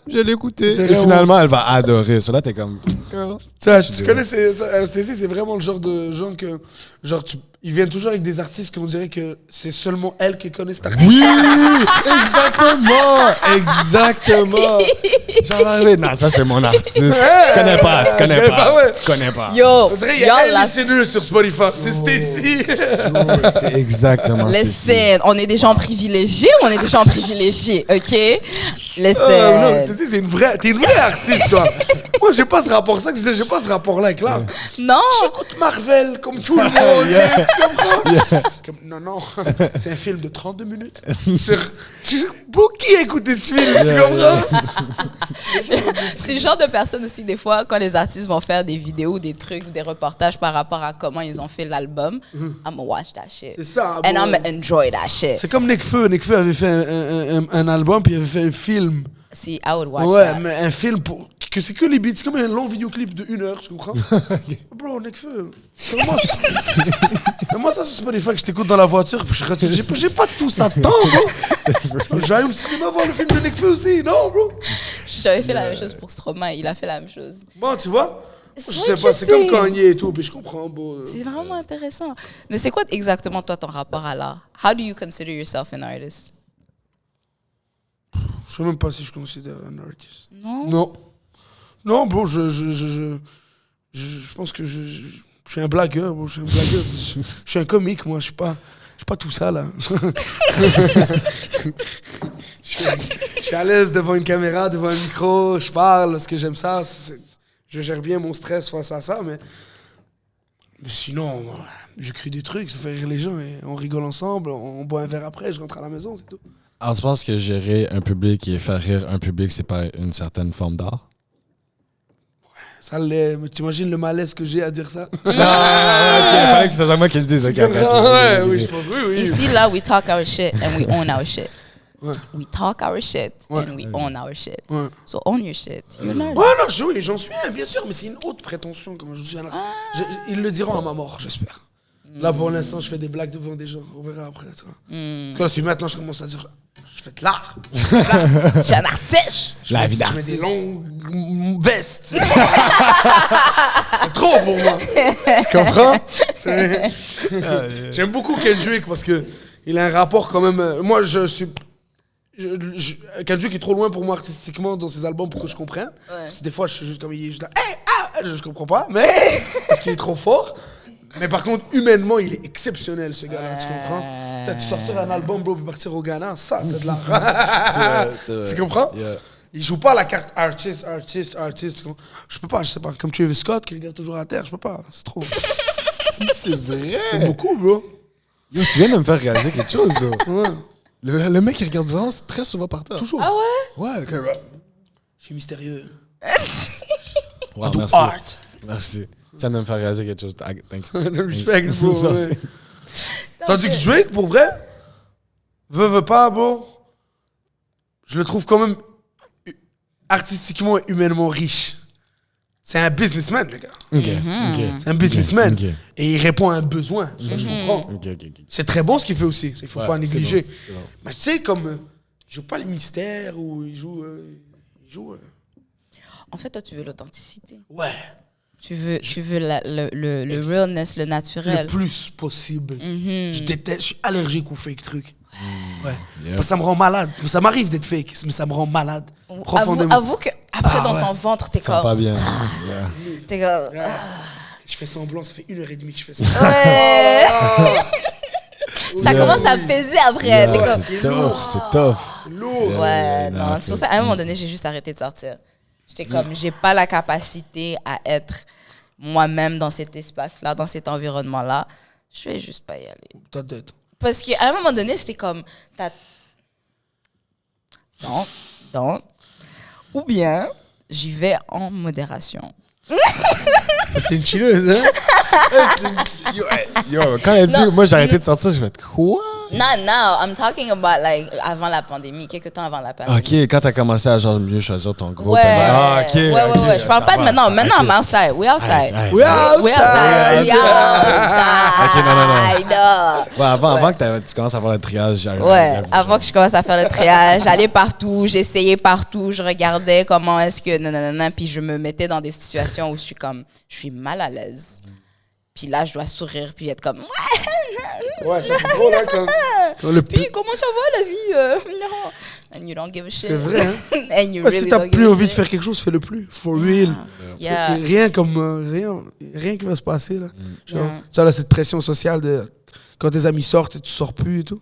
je l'ai écouté. Et finalement, elle va adorer. So là, t'es comme... Tu connais, Stacy, c'est vraiment le genre de gens que... Genre, ils viennent toujours avec des artistes qu'on dirait que c'est seulement elle qui connaît cet artiste. Oui! Exactement! Genre, non, ça, c'est mon artiste. Tu connais pas. Tu connais pas. Yo! On dirait qu'il y a un listener sur Spotify. C'est Stacy. C'est exactement Listen, on est des gens privilégiés ou on est des gens privilégiés, OK? Non, c'est une vraie... T'es une vraie artiste, toi. Moi, j'ai pas ce rapport. Ça que je disais, j'ai pas ce rapport-là avec l'art. Non. J'écoute Marvel comme tout le monde. Tu comprends? Non. C'est un film de 32 minutes. Pour qui a écouté ce film? Tu comprends? Je suis le genre de personne aussi, des fois, quand les artistes vont faire des vidéos, des trucs, des reportages par rapport à comment ils ont fait l'album, I'm gonna watch that shit. C'est ça. And I'm gonna enjoy that shit. C'est comme Nekfeu. Nekfeu avait fait un album, puis il avait fait un film. Si, I would watch Ouais, that. mais un film pour... que c'est que les beats. C'est comme un long vidéoclip de 1 heure, tu comprends? Bro, Nekfeu. Moi, ça, c'est pas des fois que je t'écoute dans la voiture, puis j'ai pas tout ça de temps, bro. J'arrive au cinéma voir le film de Nekfeu aussi, non, bro? J'avais fait la même chose pour Stromae, il a fait la même chose. Bon, tu vois? C'est Je sais pas, c'est comme interesting. Kanye et tout, puis je comprends, bro. C'est vraiment intéressant. Mais c'est quoi exactement, toi, ton rapport à l'art? How do you consider yourself an artist? Je sais même pas si je considère un artiste. Non? Non, bro, je pense que je suis un blagueur, bro. Je suis un blagueur. Je suis un comique, moi. Je suis pas tout ça, là. Je suis à l'aise devant une caméra, devant un micro. Je parle parce que j'aime ça. Je gère bien mon stress face à ça, mais sinon, j'écris des trucs, ça fait rire les gens et on rigole ensemble, on boit un verre après, je rentre à la maison, c'est tout. Alors, tu penses que gérer un public et faire rire un public, c'est pas une certaine forme d'art? Ça l'est, mais t'imagines le malaise que j'ai à dire ça? Non, ok, il fallait que c'est jamais moi qui le dise. Okay, ouais, oui, je pense, oui. Ici, là, we talk our shit and we own our shit. Ouais. We talk our shit Ouais. and we own our shit. Ouais. So own your shit. You're not. Ouais, non, oui, j'en suis un, bien sûr, mais c'est une haute prétention. Comme je suis ils le diront à ma mort, j'espère. Là, pour l'instant, je fais des blagues devant des gens. On verra après. Tu vois. Parce que là, si maintenant je commence à dire, je fais de l'art. Je suis un artiste. La vie Je mets d'artiste. des longues vestes. C'est trop pour moi. Tu comprends? J'aime beaucoup Kendrick parce que il a un rapport quand même. Moi, je suis. Kendrick est trop loin pour moi artistiquement dans ses albums pour que je comprenne. Ouais. Parce que des fois, je suis juste comme il est juste là. Je comprends pas, mais parce qu'il est trop fort. Mais par contre, humainement, il est exceptionnel, ce gars-là. Tu comprends? Tu sortir un album, bro, puis partir au Ghana, ça, c'est de l'art. Tu comprends? Yeah. Il joue pas la carte artiste. Je peux pas, je sais pas. Comme Travis Scott qui regarde toujours à terre, je peux pas. C'est trop. C'est vrai. C'est beaucoup, bro. Yo, tu viens de me faire réaliser quelque chose, là. Ouais. Le mec, il regarde vraiment très souvent par terre. Toujours. Ah ouais? Ouais, ok. Je suis mystérieux. Wow, Do merci. art. Merci. Tu viens de me faire réaliser quelque chose. Thanks. The respect, bro. Merci. Ouais. Tandis que Drake, pour vrai, veut pas, bro, je le trouve quand même artistiquement et humainement riche. C'est un businessman, le gars. Ok. C'est un businessman. Ok. Et il répond à un besoin. Je comprends. Ok. C'est très bon ce qu'il fait aussi. Il faut Ouais, pas négliger. c'est bon, c'est bon. Mais tu sais, comme il joue pas le mystère ou il joue. En fait, toi, tu veux l'authenticité. Ouais. Tu veux le realness, le naturel. Le plus possible. Je déteste, je suis allergique aux fake trucs. Ouais. Yeah. Parce que ça me rend malade. Ça m'arrive d'être fake, mais ça me rend malade. Profondément. Avoue que après dans ouais. ton ventre, t'es Ça sent pas comme. bien. Yeah. T'es comme. Je fais semblant, ça fait 1h30 que je fais ça. Ouais. Ça Yeah. commence à peser après. Yeah, T'es comme. c'est tough, c'est tough. C'est lourd. Ouais, non, non. C'est pour ça, à un moment donné, j'ai juste arrêté de sortir. J'étais comme, j'ai pas la capacité à être moi-même dans cet espace-là, dans cet environnement-là. Je vais juste pas y aller. Ta tête. Parce qu'à un moment donné, c'était comme, non. Ou bien, j'y vais en modération. C'est une chilleuse, hein? Yo, quand elle dit, Non. moi j'ai arrêté de sortir, je vais être quoi? Non, I'm talking about like avant la pandémie, quelques temps avant la pandémie. Ok, quand t'as commencé à genre mieux choisir ton groupe. Ouais, Ah, ok. ouais. Je parle pas de maintenant. Maintenant, I'm outside. We outside. Aïe, We outside. We outside. Ok, non. outside. Ouais, avant que tu commences à faire le triage, j'arrive. Ouais, avant que je commence à faire le triage, j'allais partout, j'essayais partout, je regardais comment est-ce que nanana, puis je me mettais dans des situations où je suis mal à l'aise. Puis là, je dois sourire puis être comme Ouais, ça c'est drôle, hein, quand le puis comment ça va la vie non. And you don't give a shit. C'est vrai, hein? And you Ouais, really si t'as don't plus give a envie de shit. faire quelque chose, fais-le plus. For real. Yeah. Rien comme rien qui va se passer là. Genre, Yeah. tu as là, cette pression sociale de quand tes amis sortent et tu sors plus et tout.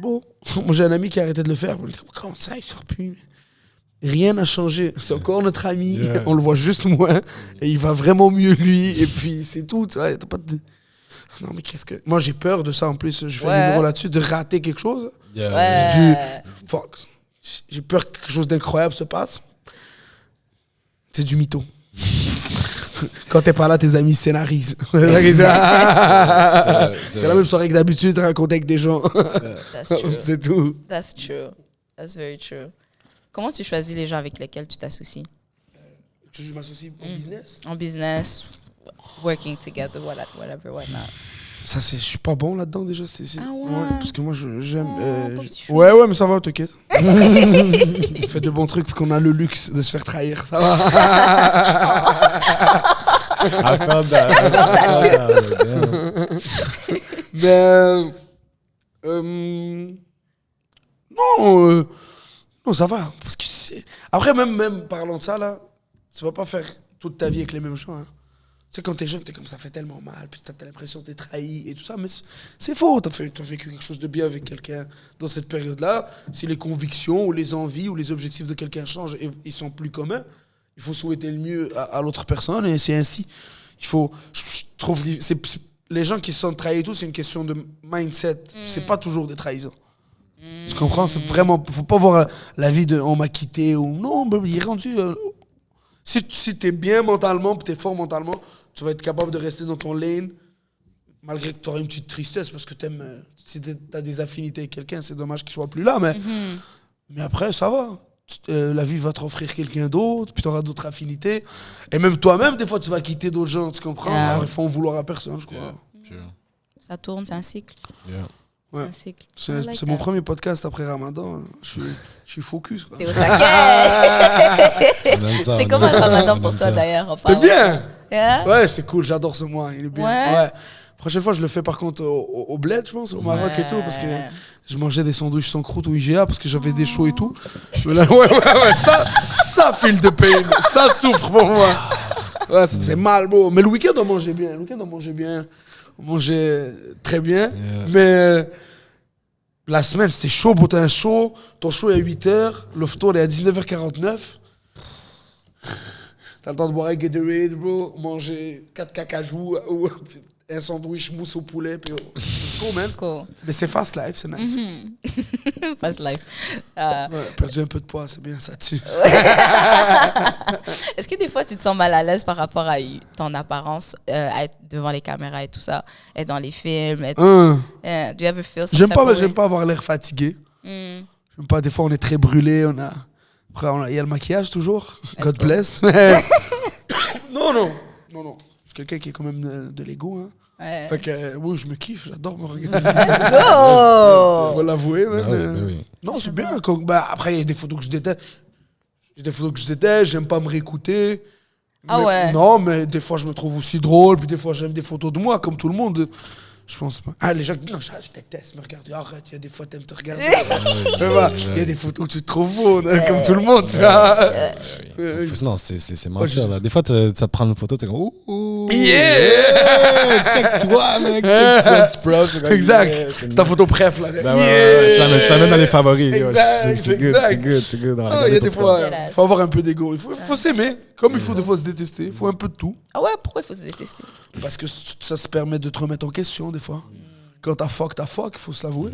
Bon, moi j'ai un ami qui a arrêté de le faire. Comment ça, il sort plus? Rien n'a changé. C'est encore notre ami. On le voit juste moins. Et il va vraiment mieux lui. Et puis c'est tout. Tu vois, t'as pas de... Non, mais qu'est-ce que. Moi j'ai peur de ça en plus. Je fais un numéro là-dessus, de rater quelque chose. Fuck. J'ai peur que quelque chose d'incroyable se passe. C'est du mytho. Quand t'es pas là, tes amis scénarisent. C'est la même soirée que d'habitude, raconter avec des gens. C'est tout. That's true. That's very true. Comment tu choisis les gens avec lesquels tu t'associes? Je m'associe en business? En business, working together, whatever, whatnot. Ça, je suis pas bon là-dedans déjà. Ah ouais? Parce que moi, j'aime. Ouais, mais ça va, t'inquiète. On fait de bons trucs, qu'on a le luxe de se faire trahir. Ça va. Non, ça va. Parce que après, même parlant de ça, là, tu vas pas faire toute ta vie avec les mêmes gens. Hein. Tu sais, quand t'es jeune, t'es comme ça fait tellement mal, puis t'as l'impression que t'es trahi et tout ça, mais c'est faux. T'as vécu quelque chose de bien avec quelqu'un dans cette période-là. Si les convictions ou les envies ou les objectifs de quelqu'un changent et ils sont plus communs, il faut souhaiter le mieux à l'autre personne et c'est ainsi. Il faut, je trouve, les gens qui se sentent trahis et tout, c'est une question de mindset. C'est pas toujours des trahisons. Tu comprends? C'est vraiment, faut pas voir la vie de on m'a quitté ou non, il est rendu. Si t'es bien mentalement, puis t'es fort mentalement, tu vas être capable de rester dans ton lane, malgré que t'auras une petite tristesse parce que t'aimes. Si t'as des affinités avec quelqu'un, c'est dommage qu'il soit plus là, mais après, ça va. La vie va te offrir quelqu'un d'autre, puis t'auras d'autres affinités. Et même toi-même, des fois, tu vas quitter d'autres gens, tu comprends? Alors, il faut en vouloir à personne, je crois. Ça tourne, c'est un cycle. Ouais. C'est mon premier podcast après Ramadan. Je suis focus. Quoi. T'es au taquet. C'était comment le Ramadan pour toi d'ailleurs? C'était bien. Ouais, c'est cool. J'adore ce mois. Il est bien. Ouais. Prochaine fois, je le fais par contre au bled, je pense, au Maroc et tout, parce que je mangeais des sandwichs sans croûte au IGA parce que j'avais des chauds et tout. Ça file de pain. Ça souffre pour moi. Ouais, ça faisait mal, bro. Mais le week-end, on mangeait bien. On mangeait très bien. Mais la semaine, c'était chaud, bro. T'as un show. Ton show est à 8h. Le ftour est à 19h49. T'as le temps de boire un Gatorade, bro. Manger 4 cacajous ou un sandwich mousse au poulet. C'est cool, man. Cool. Mais c'est fast life, c'est nice. Fast life. Ouais, perdu un peu de poids, c'est bien, ça tue. Est-ce que des fois, tu te sens mal à l'aise par rapport à ton apparence, à être devant les caméras et tout ça, être dans les films? Do you ever feel some type of way? J'aime pas avoir l'air fatigué. J'aime pas, des fois, on est très brûlé. Après, il y a le maquillage toujours. God bless. Non. Je suis quelqu'un qui est quand même de l'ego. Hein. Ouais. Fait que, oui, je me kiffe, j'adore me regarder. Let's go! Faut l'avouer. Oui. Non, c'est bien. Après, il y a des photos que je déteste. J'aime pas me réécouter. Ouais? Non, mais des fois, je me trouve aussi drôle. Puis des fois, j'aime des photos de moi, comme tout le monde. Je pense pas. Les gens qui disent, non, je déteste me regarder. Arrête, il y a des fois, t'aimes te regarder. Il y a des photos où tu te trouves beau, comme tout le monde. Non, c'est mentir. Là. Des fois, ça te prend une photo, t'es comme, ouh, check-toi, mec, check French Pro. Exact. C'est ta photo préf, là. Tu la mets dans les favoris. C'est good. Il y a des fois, il faut avoir un peu d'ego. Il faut s'aimer, comme il faut des fois se détester. Il faut un peu de tout. Ah ouais, pourquoi il faut se détester? Parce que ça se permet de te remettre en question, des fois. Quand t'as fuck, il faut se l'avouer.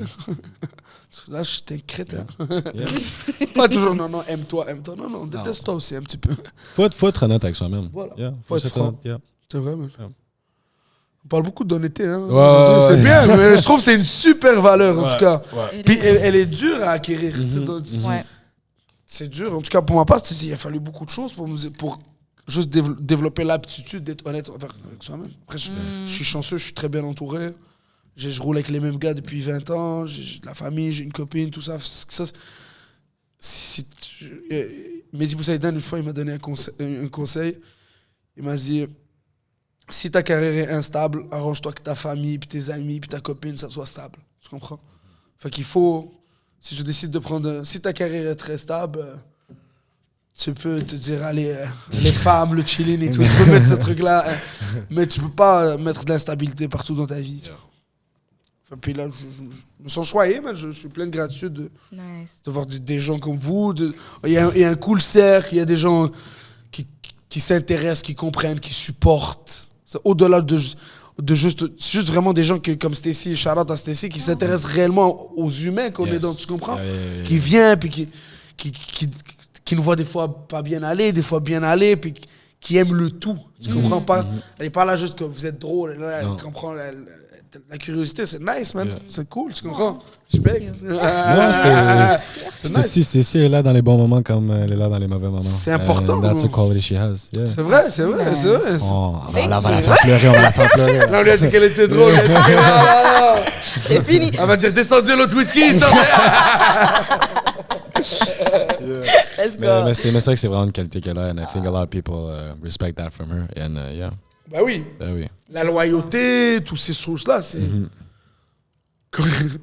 Là, j'étais un crétin. Pas toujours, non, aime-toi. Non, déteste-toi aussi un petit peu. Faut être honnête avec soi-même. Voilà. Faut être honnête. C'est vrai, mais... On parle beaucoup d'honnêteté. Hein. C'est bien, mais je trouve que c'est une super valeur, en tout cas. Ouais. Puis elle est dure à acquérir. C'est dur. En tout cas, pour ma part, il a fallu beaucoup de choses pour juste développer l'aptitude d'être honnête avec soi-même. Après, je suis chanceux, je suis très bien entouré. Je roule avec les mêmes gars depuis 20 ans. J'ai de la famille, j'ai une copine, tout ça. Mehdi Boussaïdan, une fois, il m'a donné un conseil. Il m'a dit, si ta carrière est instable, arrange-toi que ta famille, puis tes amis, puis ta copine, ça soit stable. Tu comprends? Fait qu'il faut... Si je décide de prendre... Si ta carrière est très stable... Tu peux te dire, allez, les femmes, le chilling et tout, tu peux mettre ce truc-là, mais tu peux pas mettre de l'instabilité partout dans ta vie. Puis là, je me sens choyé, man. Je suis plein de gratitude de voir des gens comme vous. Il y a un cool cercle, il y a des gens qui s'intéressent, qui comprennent, qui supportent. C'est au-delà de juste vraiment des gens comme Stacy, shout-out à Stacy, qui s'intéressent réellement aux humains qu'on est dans, tu comprends? Qui vient, puis qui nous voit des fois pas bien aller, des fois bien aller, puis qui aime le tout. Tu comprends pas? Elle est pas là juste que vous êtes drôle, là, elle comprend la curiosité, c'est nice, man. C'est cool, tu comprends? Respect. C'est nice. Stacy est là dans les bons moments comme elle est là dans les mauvais moments. C'est important. That's a quality she has. Yeah. C'est vrai. On va la faire pleurer, Là, on lui a dit qu'elle était drôle. C'est fini. Elle va dire, descendu l'autre whisky, ça. Let's go. Mais c'est vrai que c'est vraiment une qualité qu'elle a, and I think a lot of people respect that from her. And yeah. Ben oui. La loyauté, toutes ces choses-là, c'est.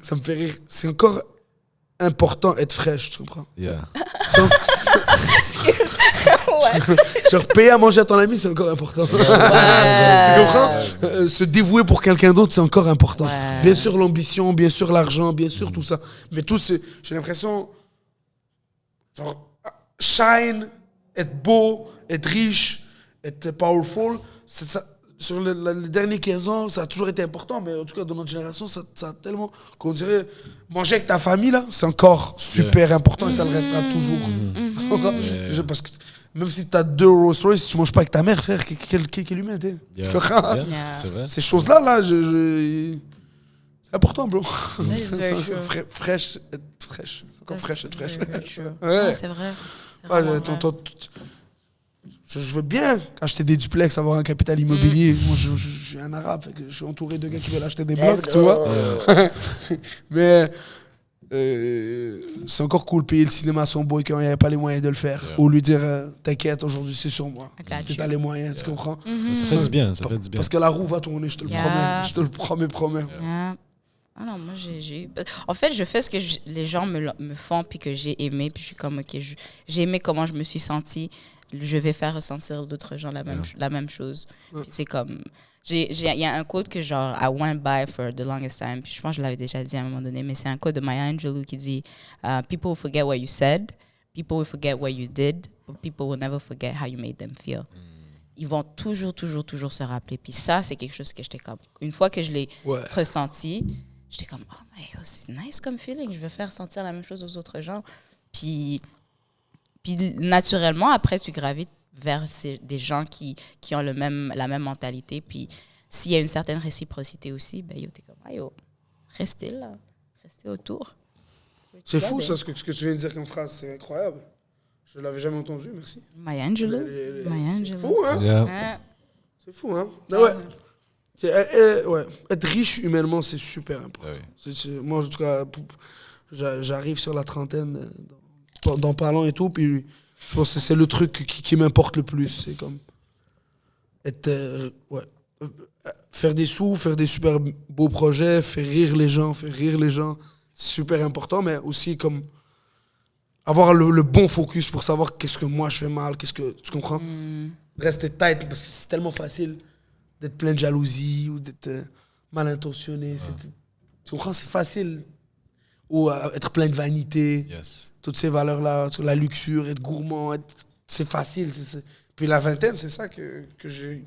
Ça me fait rire. C'est encore important être fraîche, tu comprends? Yeah. Genre, payer à manger à ton ami, c'est encore important. Tu comprends? Se dévouer pour quelqu'un d'autre, c'est encore important. Bien sûr, l'ambition, bien sûr, l'argent, bien sûr, tout ça. Mais tout, j'ai l'impression. Genre, shine, être beau, être riche, être powerful, ça, sur les derniers 15 ans, ça a toujours été important, mais en tout cas, dans notre génération, ça a tellement... Qu'on dirait, manger avec ta famille, là, c'est encore super important et ça le restera toujours. Parce que même si tu as 2 Rolls Royce, si tu manges pas avec ta mère, frère, quel humain t'es? Tu comprends? C'est vrai. Ces choses-là, là, c'est important, bro. C'est fraîche, être fraîche. C'est encore fraîche, être fraîche. Ouais, c'est vrai. Je veux bien acheter des duplex, avoir un capital immobilier. Moi, je suis un arabe, fait que je suis entouré de gars qui veulent acheter des blocs, tu vois. Mais c'est encore cool de payer le cinéma à son boy quand il n'y avait pas les moyens de le faire. Ou lui dire, t'inquiète, aujourd'hui c'est sur moi. Tu as les moyens, tu comprends? Ça fait du bien, Parce que la roue va tourner, je te le promets. Je te le promets. Ah non, moi j'ai en fait, je fais ce que les gens me font puis que j'ai aimé, puis je suis comme OK, j'ai aimé comment je me suis sentie, je vais faire ressentir d'autres gens la même chose. Puis c'est comme il y a un quote que genre I went by for the longest time, puis je pense que je l'avais déjà dit à un moment donné, mais c'est un quote de Maya Angelou qui dit people will forget what you said, people will forget what you did, but people will never forget how you made them feel. Ils vont toujours se rappeler. Puis ça, c'est quelque chose que j'étais comme une fois que je l'ai ressenti, j'étais comme, oh, mais c'est nice comme feeling. Je veux faire sentir la même chose aux autres gens. Puis naturellement, après, tu gravites vers des gens qui ont la même mentalité. Puis s'il y a une certaine réciprocité aussi, ben, t'es comme, restez là. Restez autour. C'est fou, ça, ce que tu viens de dire comme phrase. C'est incroyable. Je ne l'avais jamais entendu, merci. Maya Angelou. C'est fou, hein? Yeah. C'est fou, hein? Ouais. Être riche humainement, c'est super important. Moi, en tout cas, j'arrive sur la trentaine dans pas long et tout, puis je pense que c'est le truc qui m'importe le plus. C'est comme faire des sous, faire des super beaux projets, faire rire les gens, c'est super important, mais aussi comme avoir le bon focus pour savoir qu'est-ce que moi je fais mal, tu comprends? Rester tight, parce que c'est tellement facile d'être plein de jalousie ou d'être mal intentionné. Tu comprends? C'est facile. Ou être plein de vanité. Toutes ces valeurs-là, la luxure, être gourmand, c'est facile. Puis la vingtaine, c'est ça que j'ai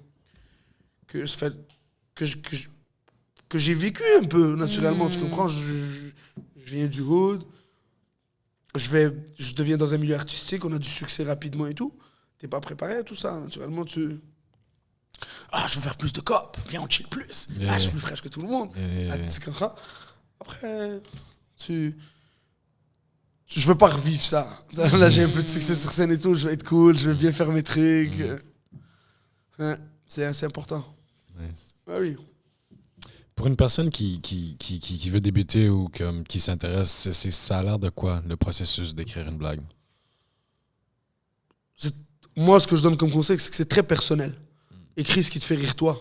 vécu un peu naturellement. Tu comprends? Je viens du hood. Je deviens dans un milieu artistique, on a du succès rapidement et tout. T'es pas préparé à tout ça. Naturellement, je veux faire plus de cop. Viens, on chill plus. Je suis plus fraîche que tout le monde. Tu comprends? Après, je veux pas revivre ça. Là, j'ai un peu de succès sur scène et tout. Je vais être cool, je vais bien faire mes trucs. C'est important. Nice. Ah oui. Pour une personne qui veut débuter ou qui s'intéresse, ça a l'air de quoi, le processus d'écrire une blague? Moi, ce que je donne comme conseil, c'est que c'est très personnel. Écris ce qui te fait rire toi.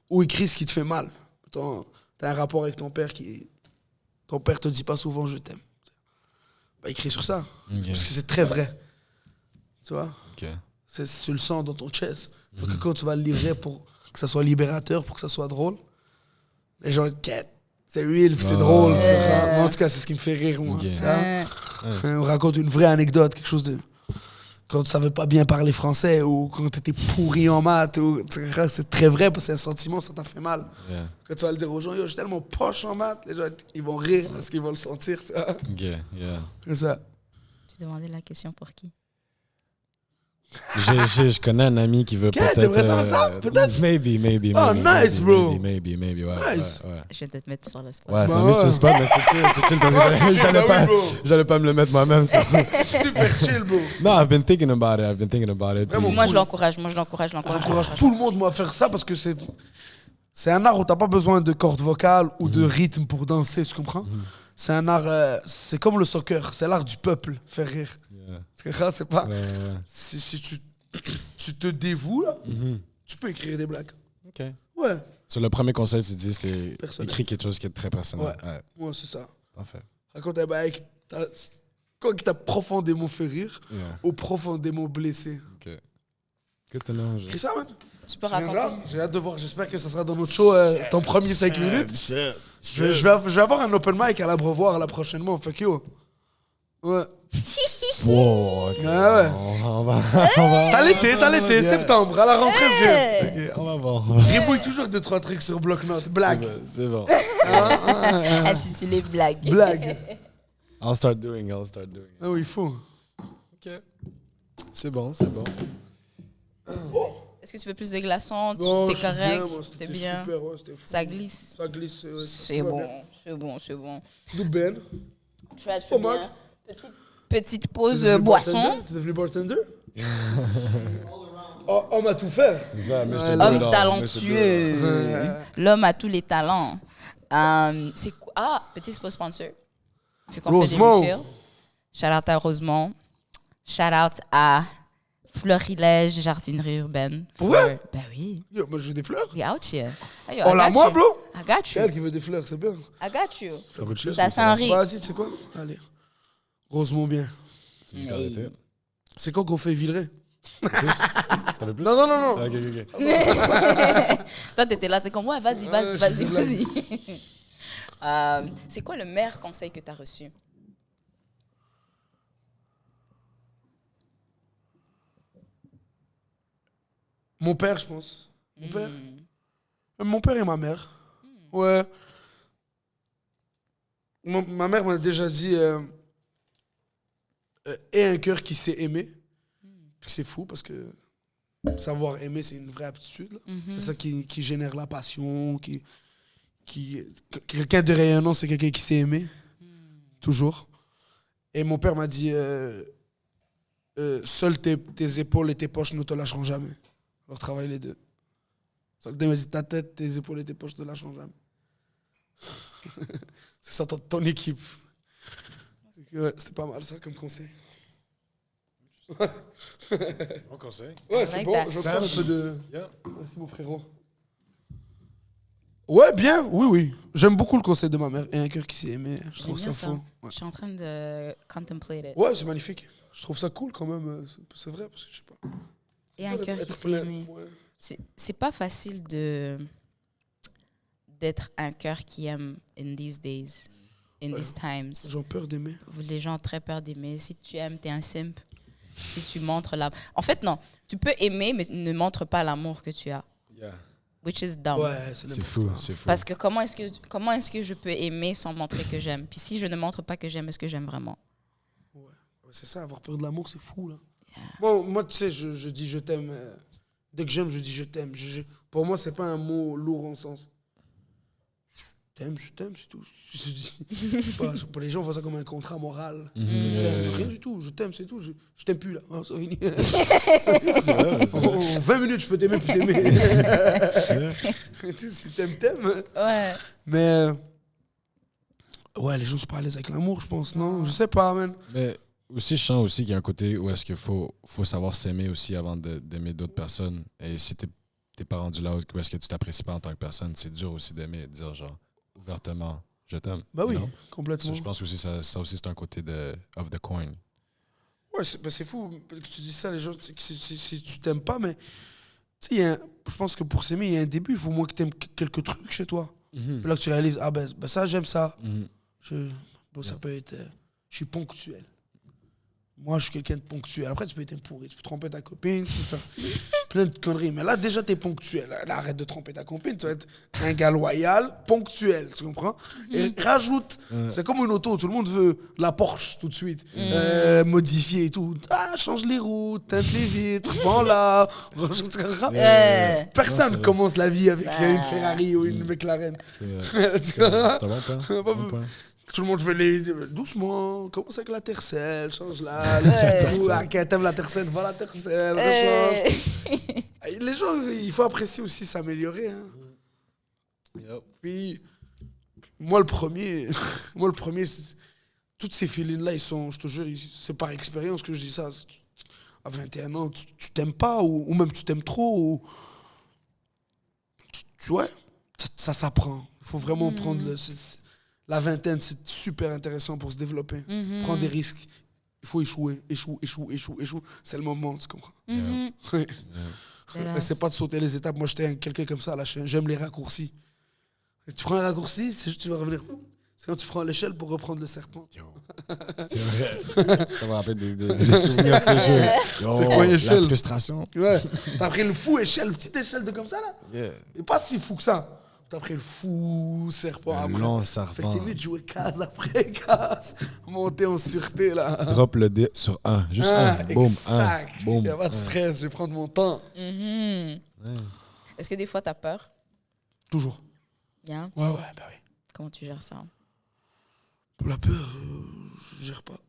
Ou écris ce qui te fait mal. T'as un rapport avec ton père ton père te dit pas souvent « je t'aime ». Écris sur ça. Parce que c'est très vrai. Tu vois? Tu le sens dans ton chest. Faut que quand tu vas le livrer pour que ça soit libérateur, pour que ça soit drôle, les gens quêtent. C'est real, puis c'est drôle. Tu comprends? Moi, en tout cas, c'est ce qui me fait rire, moi. Ok. Ça. On raconte une vraie anecdote, quelque chose de... Quand tu savais pas bien parler français ou quand tu étais pourri en maths. C'est très vrai parce que c'est un sentiment, ça t'a fait mal. Yeah. Quand tu vas le dire aux gens, yo, je suis tellement poche en maths, les gens, ils vont rire parce qu'ils vont le sentir. Ça. Yeah, yeah. C'est ça. Tu demandais la question pour qui? Je connais un ami qui veut peut-être... t'aimerais savoir ça? Peut-être? Maybe. Oh, nice, bro. Maybe, ouais. Nice. Ouais. Je vais te mettre sur le spot. Ouais, ça Bah me met sur ouais. le spot, mais c'est chill parce que j'allais pas me le mettre moi-même. Ça. Super chill, bro. No, I've been thinking about it. Vraiment. Moi, je l'encourage. J'encourage tout le monde moi, à faire ça parce que c'est un art où t'as pas besoin de cordes vocales ou de rythme pour danser, tu comprends? C'est un art, c'est comme le soccer, c'est l'art du peuple, faire rire. Yeah. C'est pas... Ouais. Si tu te dévoues, là, tu peux écrire des blagues. OK. Ouais. Sur le premier conseil, tu dis, c'est Personnel. écrire quelque chose qui est très personnel. Ouais, c'est ça. Parfait. Raconte un bail qui t'a profondément fait rire Yeah. ou profondément blessé. OK. Good to know. Écris ça, man. Tu peux Tu viendras. raconter. J'ai hâte de voir. J'espère que ça sera dans notre show, ton premier 5 minutes. Je vais avoir un open mic à l'Abreuvoir là prochainement. Fuck you. Ouais. Wow. OK. Ah ouais. On va... T'as l'été, Yeah. septembre, à la rentrée, vieux. OK, on va voir. Ribouille toujours 2-3 trucs sur bloc-notes. Blague. C'est bon. Intitulé Blague. Blague. I'll start doing. Ah oui, il faut. OK. C'est bon. Est-ce que tu veux plus de glaçons? Non, T'es je suis correct? bien, moi, T'es c'était bien? super, ouais, c'était fou. Ça glisse? Ça glisse. Ouais, C'est tout va bon, bien. c'est bon. D'où Ben? Tu vas Oh, bien. Petite pause T'es devenu boisson. bartender? T'es devenu bartender? Oh, on m'a tout fait. C'est ça, mais Homme talentueux. L'homme a tous les talents. C'est quoi? Ah, petit sponsor. Vu qu'on fait des Rosemont. refills. Shout out à Rosemont. Shout out à Florilège Jardinerie Urbaine. Pour vrai? Ben oui. Yo, moi j'ai des fleurs. We out here. Hey, yo, Oh I là, got moi, you. bro. I got C'est you. elle qui veut des fleurs, c'est bien. I got you. Ça vaut plus. Ça s'enrichit. Vas-y, tu sais quoi? Allez. Rosemont bien. C'est quand qu'on fait Villeray? T'en veux plus? Non. OK. Toi, t'étais là, t'es comme, ouais, vas-y. C'est quoi le meilleur conseil que t'as reçu? Mon père, je pense. Mon père et ma mère. Ouais. Ma mère m'a déjà dit aie un cœur qui sait aimer. Puis c'est fou parce que savoir aimer, c'est une vraie aptitude. Là. C'est ça qui génère la passion. Quelqu'un de rayonnant, c'est quelqu'un qui sait aimer. Toujours. Et mon père m'a dit seules tes épaules et tes poches ne te lâcheront jamais. Alors travaille les deux. Il m'a dit ta tête, tes épaules et tes poches ne te lâcheront jamais. C'est ça ton équipe. Ouais, c'était pas mal ça comme conseil. Bon conseil. Ouais, c'est like bon. that. Je prends un peu de... Yeah. Merci mon frérot. Ouais, bien. Oui. J'aime beaucoup le conseil de ma mère. Et un cœur qui s'est aimé. Je trouve ça fou. Ouais. Je suis en train de contemplate it. Ouais, c'est magnifique. Je trouve ça cool quand même. C'est vrai, parce que je sais pas. Et un cœur qui Être s'est plein, aimé. ouais. C'est pas facile d'être un cœur qui aime in these days, in these times. J'ai peur d'aimer. Les gens ont très peur d'aimer. Si tu aimes, t'es un simp. Si tu montres l'amour. En fait, non. Tu peux aimer, mais ne montre pas l'amour que tu as. Yeah. Which is dumb. Ouais, C'est fou. Parce que comment est-ce que je peux aimer sans montrer que j'aime? Puis si je ne montre pas que j'aime, est-ce que j'aime vraiment? Ouais, c'est ça, avoir peur de l'amour, c'est fou, là. Bon, moi, tu sais, je dis je t'aime. Dès que j'aime, je dis je t'aime. Pour moi, c'est pas un mot lourd en sens. Je t'aime, c'est tout. Je sais pas, pour les gens, on voit ça comme un contrat moral. Je t'aime, rien du tout. Je t'aime, c'est tout. Je t'aime plus, là. Oh, c'est fini. En 20 minutes, je peux t'aimer, plus t'aimer. Si t'aimes. Ouais. Mais... ouais, les gens sont pas à l'aise avec l'amour, je pense, non? Je sais pas, man. Mais aussi, je sens aussi qu'il y a un côté où est-ce qu'il faut savoir s'aimer aussi avant d'aimer d'autres personnes. Et si t'es pas rendu là où est-ce que tu t'apprécies pas en tant que personne, c'est dur aussi d'aimer et de dire genre ouvertement je t'aime. Bah oui, you know? complètement. Ça, je pense aussi ça aussi c'est un côté of the coin. Ouais, c'est fou que tu dis ça, les gens, si tu t'aimes pas, mais tu sais, je pense que pour s'aimer, il y a un début, il faut au moins que tu aimes quelques trucs chez toi. Puis là que tu réalises, ah ben ça, j'aime ça. Ça peut être... je suis ponctuel. Moi, je suis quelqu'un de ponctuel. Après, tu peux être un pourri, tu peux tromper ta copine, tu peux faire plein de conneries. Mais là, déjà, t'es ponctuel. Là, arrête de tromper ta copine, tu vas être un gars loyal, ponctuel, tu comprends? Et rajoute, c'est comme une auto, tout le monde veut la Porsche tout de suite, modifier et tout. Ah, change les roues, teinte les vitres, vends-la. Personne commence la vie avec une Ferrari ou une McLaren. C'est un bon point. Tout le monde veut les doucement, commence avec la tercelle, change-la, les petits trous, quand t'aimes la tercelle, va la tercelle, rechange. Les gens, il faut apprécier aussi s'améliorer. Hein. Puis, moi le premier, toutes ces feelings-là, ils sont, je te jure, c'est par expérience que je dis ça. À 21 ans, tu t'aimes pas, ou même tu t'aimes trop, ou... Ouais, ça s'apprend. Il faut vraiment prendre la vingtaine, c'est super intéressant pour se développer. Prendre des risques. Il faut échouer. C'est le moment, tu comprends? Mais c'est pas de sauter les étapes. Moi, j'étais quelqu'un comme ça. Là, j'aime les raccourcis. Et tu prends un raccourci, c'est juste tu vas revenir. C'est quand tu prends l'échelle pour reprendre le serpent. C'est vrai. Ça va rappeler des souvenirs de ce jeu. C'est quoi l'échelle? La frustration. Ouais. T'as pris le fou échelle, petite échelle de comme ça, là? Yeah. Et pas si fou que ça. T'as pris le fou serpent après. Long serpent. Fait que t'es mieux de jouer case après case. Monter en sûreté, là. Drop le dé sur un. Juste un. Boum. Exact. Un. Boum. Y'a pas de stress, je vais prendre mon temps. Est-ce que des fois, t'as peur? Toujours. Yeah. Ouais, bah oui. Comment tu gères ça? La peur, je gère pas.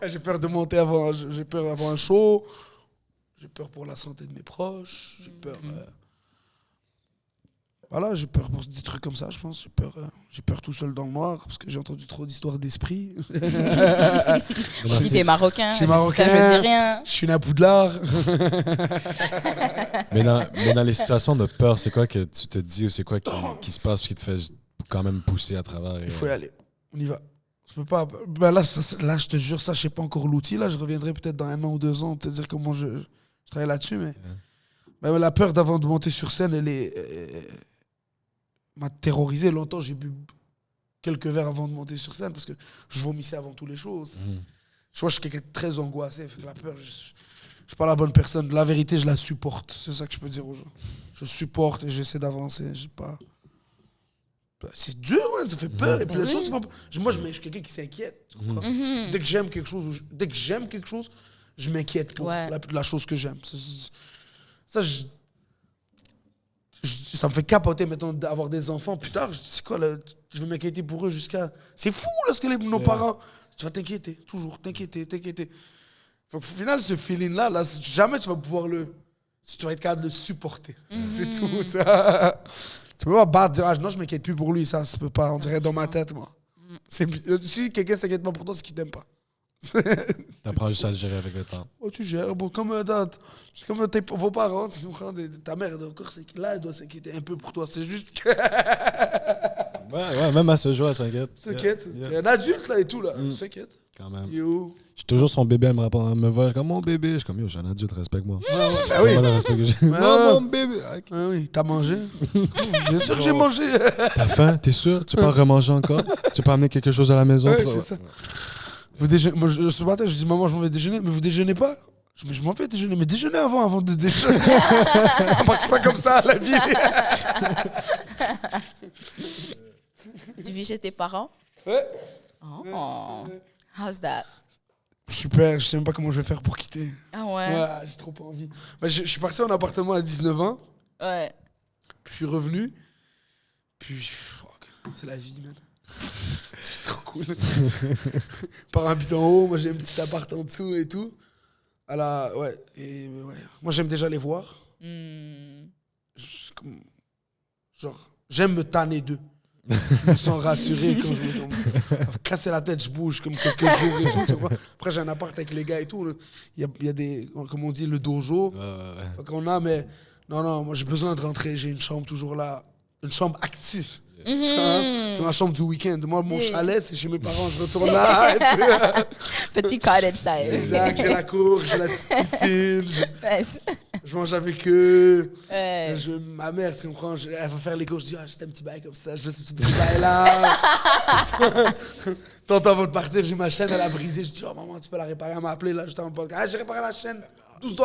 J'ai peur de monter avant. J'ai peur avant un show. J'ai peur pour la santé de mes proches. J'ai peur... Voilà, j'ai peur pour des trucs comme ça, je pense. J'ai peur tout seul dans le noir parce que j'ai entendu trop d'histoires d'esprit. Si t'es marocain, je suis marocain, ça, je dis rien. Je suis né à Poudlard. mais dans les situations de peur, c'est quoi que tu te dis ou c'est quoi qui se passe qui te fait quand même pousser à travers? Il faut y aller. On y va. Je peux pas. Ben là, je te jure, ça, je sais pas encore l'outil. Là, je reviendrai peut-être dans 1 an ou 2 ans te dire comment je travaille là-dessus. Mais la peur d'avant de monter sur scène, elle m'a terrorisé. Longtemps, j'ai bu quelques verres avant de monter sur scène parce que je vomissais avant toutes les choses. Je suis quelqu'un de très angoissé. Fait que la peur, je suis pas la bonne personne. La vérité, je la supporte. C'est ça que je peux dire aux gens. Je supporte et j'essaie d'avancer. C'est dur, man, ça fait peur. Et puis les choses, moi, je suis quelqu'un qui s'inquiète. Tu comprends? Dès que j'aime quelque chose, je m'inquiète pour la chose que j'aime. Ça, ça me fait capoter maintenant d'avoir des enfants plus tard. C'est quoi, là, je vais m'inquiéter pour eux jusqu'à... C'est fou, là, ce que nos parents... Tu vas t'inquiéter, toujours t'inquiéter. Au final, ce feeling-là, jamais tu vas pouvoir tu vas être capable de le supporter. C'est tout, ça. Tu peux pas battre, dire, non, je m'inquiète plus pour lui, ça se peut pas. On dirait dans ma tête, moi. Si quelqu'un s'inquiète pas pour toi, c'est qu'il t'aime pas. T'apprends juste à le gérer avec le temps. Oh, tu gères. Bon, comme vos parents, tu comprends, ta mère, encore, là, elle doit s'inquiéter un peu pour toi. C'est juste que... ouais, même à ce jour, elle s'inquiète. S'inquiète. Il y a un adulte, là, et tout, là. S'inquiète. Quand même. Yo. Je suis toujours son bébé, elle me voit comme mon bébé. Je suis comme, yo, j'ai un adulte, respecte-moi. Ah oui. Respect que j'ai. Non, mon bébé. Okay. Ah oui, t'as mangé? Bien sûr que j'ai mangé. T'as faim? T'es sûr? Tu peux en remanger encore? Tu peux amener quelque chose à la maison? Ouais, c'est ça. Vous déjeunez. Moi, ce matin, je dis, maman, je m'en vais déjeuner. Mais vous déjeunez pas? Je m'en vais déjeuner. Mais déjeunez avant de déjeuner. Ça marche pas comme ça, la vie. Tu vis chez tes parents? Ouais. Oh. How's that? Super, je sais même pas comment je vais faire pour quitter. Ah ouais? Ouais, j'ai trop pas envie. Je suis parti en appartement à 19 ans. Ouais. Puis je suis revenu. Puis, c'est la vie, man. C'est trop cool. Par habitant en haut, moi j'ai un petit appart en dessous et tout. Ouais. Moi j'aime déjà les voir. J'aime me tanner d'eux. Je me sens rassuré quand je me casser la tête, je bouge comme quelques jours et tout. Tu vois. Après j'ai un appart avec les gars et tout. Il y a des, comme on dit, le dojo. Fait qu'on a, mais non, moi j'ai besoin de rentrer. J'ai une chambre toujours là. une chambre active. C'est ma chambre du week-end. Moi, mon chalet, c'est chez mes parents. Je retourne là. Petit cottage style. Exact. J'ai la cour, j'ai la petite piscine. Je mange avec eux. Ma mère, tu comprends, elle va faire les cours. Je dis, j'ai un petit bail comme ça. Je fais ce petit bail-là. Tantôt avant de partir, j'ai ma chaîne, elle a brisé. Je dis, oh maman, tu peux la réparer. Elle m'a appelé là, j'étais en podcast. J'ai réparé la chaîne. $12.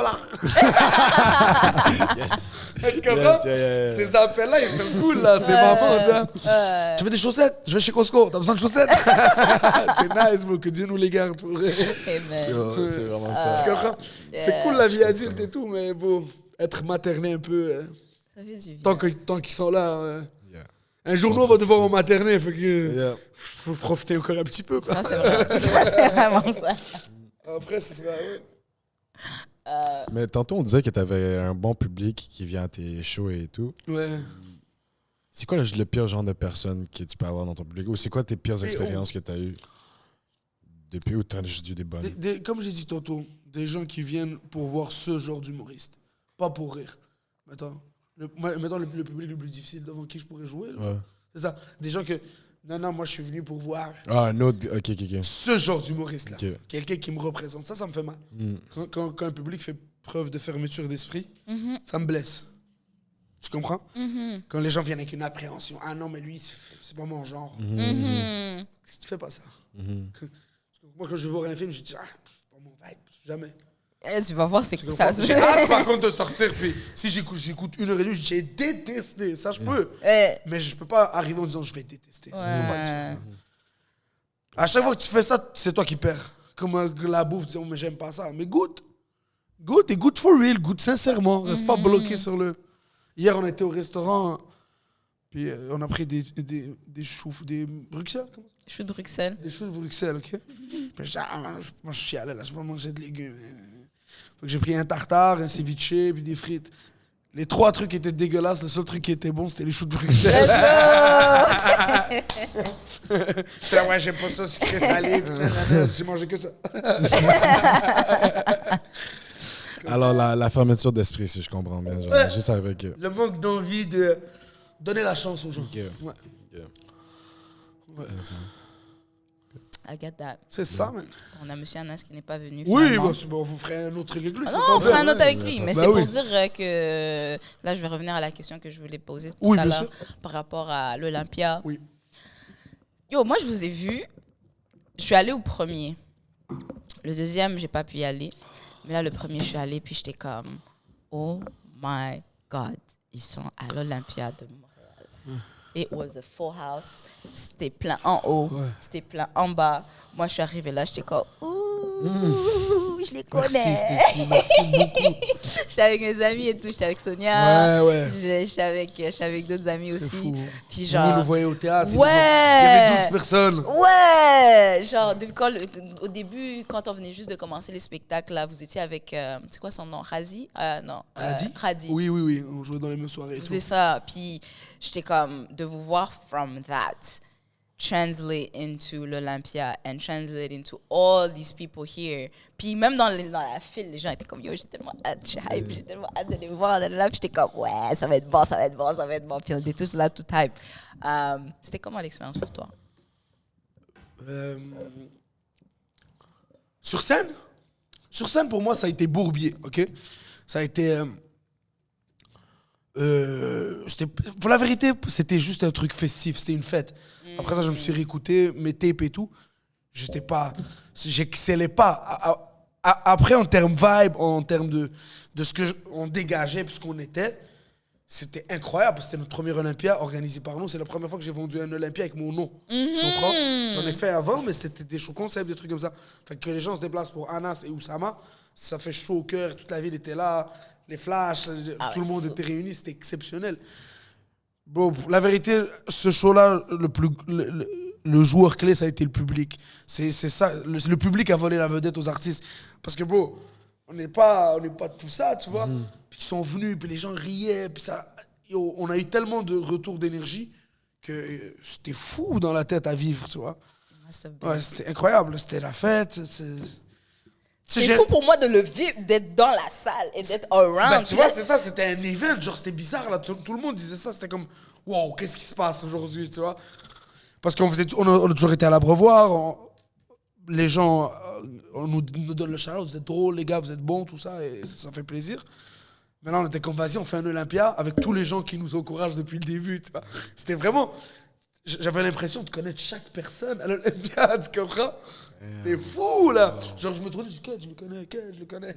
Yes. Tu comprends? Ces appels-là, ils sont cool, là. C'est maman, tu veux des chaussettes? Je vais chez Costco. T'as besoin de chaussettes? C'est nice, bro. Que Dieu nous les garde. Pour vrai. C'est vraiment ça. Tu comprends? C'est cool, la vie adulte et tout, mais bon, être materné un peu. Ça fait du bien. Tant qu'ils sont là. Un jour, nous, on va devoir en materner. Fait que faut profiter encore un petit peu, quoi. Non, c'est vrai. C'est vraiment ça. Après, ce sera... Mais tantôt, on disait que tu avais un bon public qui vient à tes shows et tout. Ouais. C'est quoi le pire genre de personne que tu peux avoir dans ton public? Ou c'est quoi tes pires expériences que tu as eues depuis, ou tu as juste eu des bonnes? Comme j'ai dit tantôt, des gens qui viennent pour voir ce genre d'humoriste. Pas pour rire. Mettons, le public le plus difficile devant qui je pourrais jouer. Ouais. C'est ça. Des gens que... Non, moi, je suis venu pour voir un autre... OK. ce genre d'humoriste-là. Okay. Quelqu'un qui me représente. Ça me fait mal. Quand un public fait preuve de fermeture d'esprit, ça me blesse. Tu comprends? Quand les gens viennent avec une appréhension. Ah non, mais lui, c'est pas mon genre. Si tu fais pas ça. Moi, quand je vais voir un film, je dis, c'est pas mon vibe. Jamais. Tu vas voir, c'est que ça. J'ai hâte, par contre, de sortir. Puis si j'écoute 1h30, j'ai détesté. Ça, je peux. Mais je peux pas arriver en disant, je vais détester. Faut pas te faire ça. À chaque fois que tu fais ça, c'est toi qui perds. Comme la bouffe, disons, mais j'aime pas ça. Mais goûte. Goûte et goûte for real. Goûte sincèrement. Reste pas bloqué sur le... Hier, on était au restaurant. Puis on a pris des choux, des Bruxelles, comment ça? Choux de Bruxelles. Des choux de Bruxelles, OK? Puis je dis, moi, je chialais, là, je vais manger de légumes. Donc j'ai pris un tartare, un ceviche, puis des frites. Les 3 trucs étaient dégueulasses. Le seul truc qui était bon, c'était les choux de Bruxelles. Ouais, j'aime pas ça, sucré salé. J'ai mangé que ça. Alors, la fermeture d'esprit, si je comprends bien. Genre, juste avec... Le manque d'envie de donner la chance aux gens. Ouais. I get that. C'est ça, man. On a M. Anas qui n'est pas venu. Oui, on vous ferait un autre truc avec lui. Non, on fera un autre avec lui. Mais c'est oui. pour dire que... Là, je vais revenir à la question que je voulais poser tout à l'heure par rapport à l'Olympia. Oui. Yo, moi, je vous ai vu. Je suis allée au premier. Le deuxième, j'ai pas pu y aller. Mais là, le premier, je suis allée, puis j'étais comme... Oh my God. Ils sont à l'Olympia de Montréal. It was a full house. C'était plein en haut. C'était plein en bas. Moi, je suis arrivée là, j'étais comme... Ouh, je les connais. Merci, Stécie. Merci beaucoup. J'étais avec mes amis et tout. J'étais avec Sonia. Ouais. J'étais avec d'autres amis aussi. C'est fou. Puis genre... Vous nous voyez au théâtre. Ouais. Il y avait 12 personnes. Ouais. Genre, au début, quand on venait juste de commencer les spectacles, là, vous étiez avec... c'est quoi son nom? Razi? Non. Radi. Oui. On jouait dans les mêmes soirées. C'est ça. Puis j'étais comme... De vous voir from that... translate into l'Olympia and translate into all these people here. Puis même dans la file, les gens étaient comme, yo, j'ai tellement hâte, je suis hype, j'ai tellement hâte de les voir. Puis j'étais comme, ouais, ça va être bon. Puis on était tous là, tout hype. C'était comment l'expérience pour toi? Sur scène, pour moi, ça a été bourbier, OK? Ça a été... pour la vérité, c'était juste un truc festif, c'était une fête. Après ça, je me suis réécouté mes tapes et tout. J'excellais pas. Après, en termes vibe, en termes de ce qu'on dégageait puis ce qu'on était, c'était incroyable. C'était notre premier Olympia organisé par nous. C'est la première fois que j'ai vendu un Olympia avec mon nom. Tu comprends? J'en ai fait avant, mais c'était des shows concepts, des trucs comme ça. Fait que les gens se déplacent pour Anas et Oussama, ça fait chaud au cœur. Toute la ville était là. Les flashs, tout le monde était réuni, c'était exceptionnel. Bon, la vérité, ce show-là, le joueur clé, ça a été le public. C'est ça, le public a volé la vedette aux artistes. Parce que, bro, on n'est pas tout ça, tu vois. Puis ils sont venus, puis les gens riaient, puis ça... on a eu tellement de retours d'énergie que c'était fou dans la tête à vivre, tu vois. Ouais, c'était incroyable, c'était la fête, C'est fou pour moi de le vivre, d'être dans la salle et d'être around. Ben, tu vois, c'est ça, c'était un event, genre c'était bizarre là, tout le monde disait ça, c'était comme wow, qu'est-ce qui se passe aujourd'hui, tu vois? Parce qu'on on a toujours été à l'abreuvoir, les gens on nous donne le shout-out, vous êtes drôles, les gars, vous êtes bons, tout ça, et ça fait plaisir. Maintenant, on était comme vas-y, on fait un Olympia avec tous les gens qui nous encouragent depuis le début, tu vois? C'était vraiment. J'avais l'impression de connaître chaque personne à l'Olympia, tu comprends? C'était fou, là! Genre, je me trouvais, je dis, je le connais.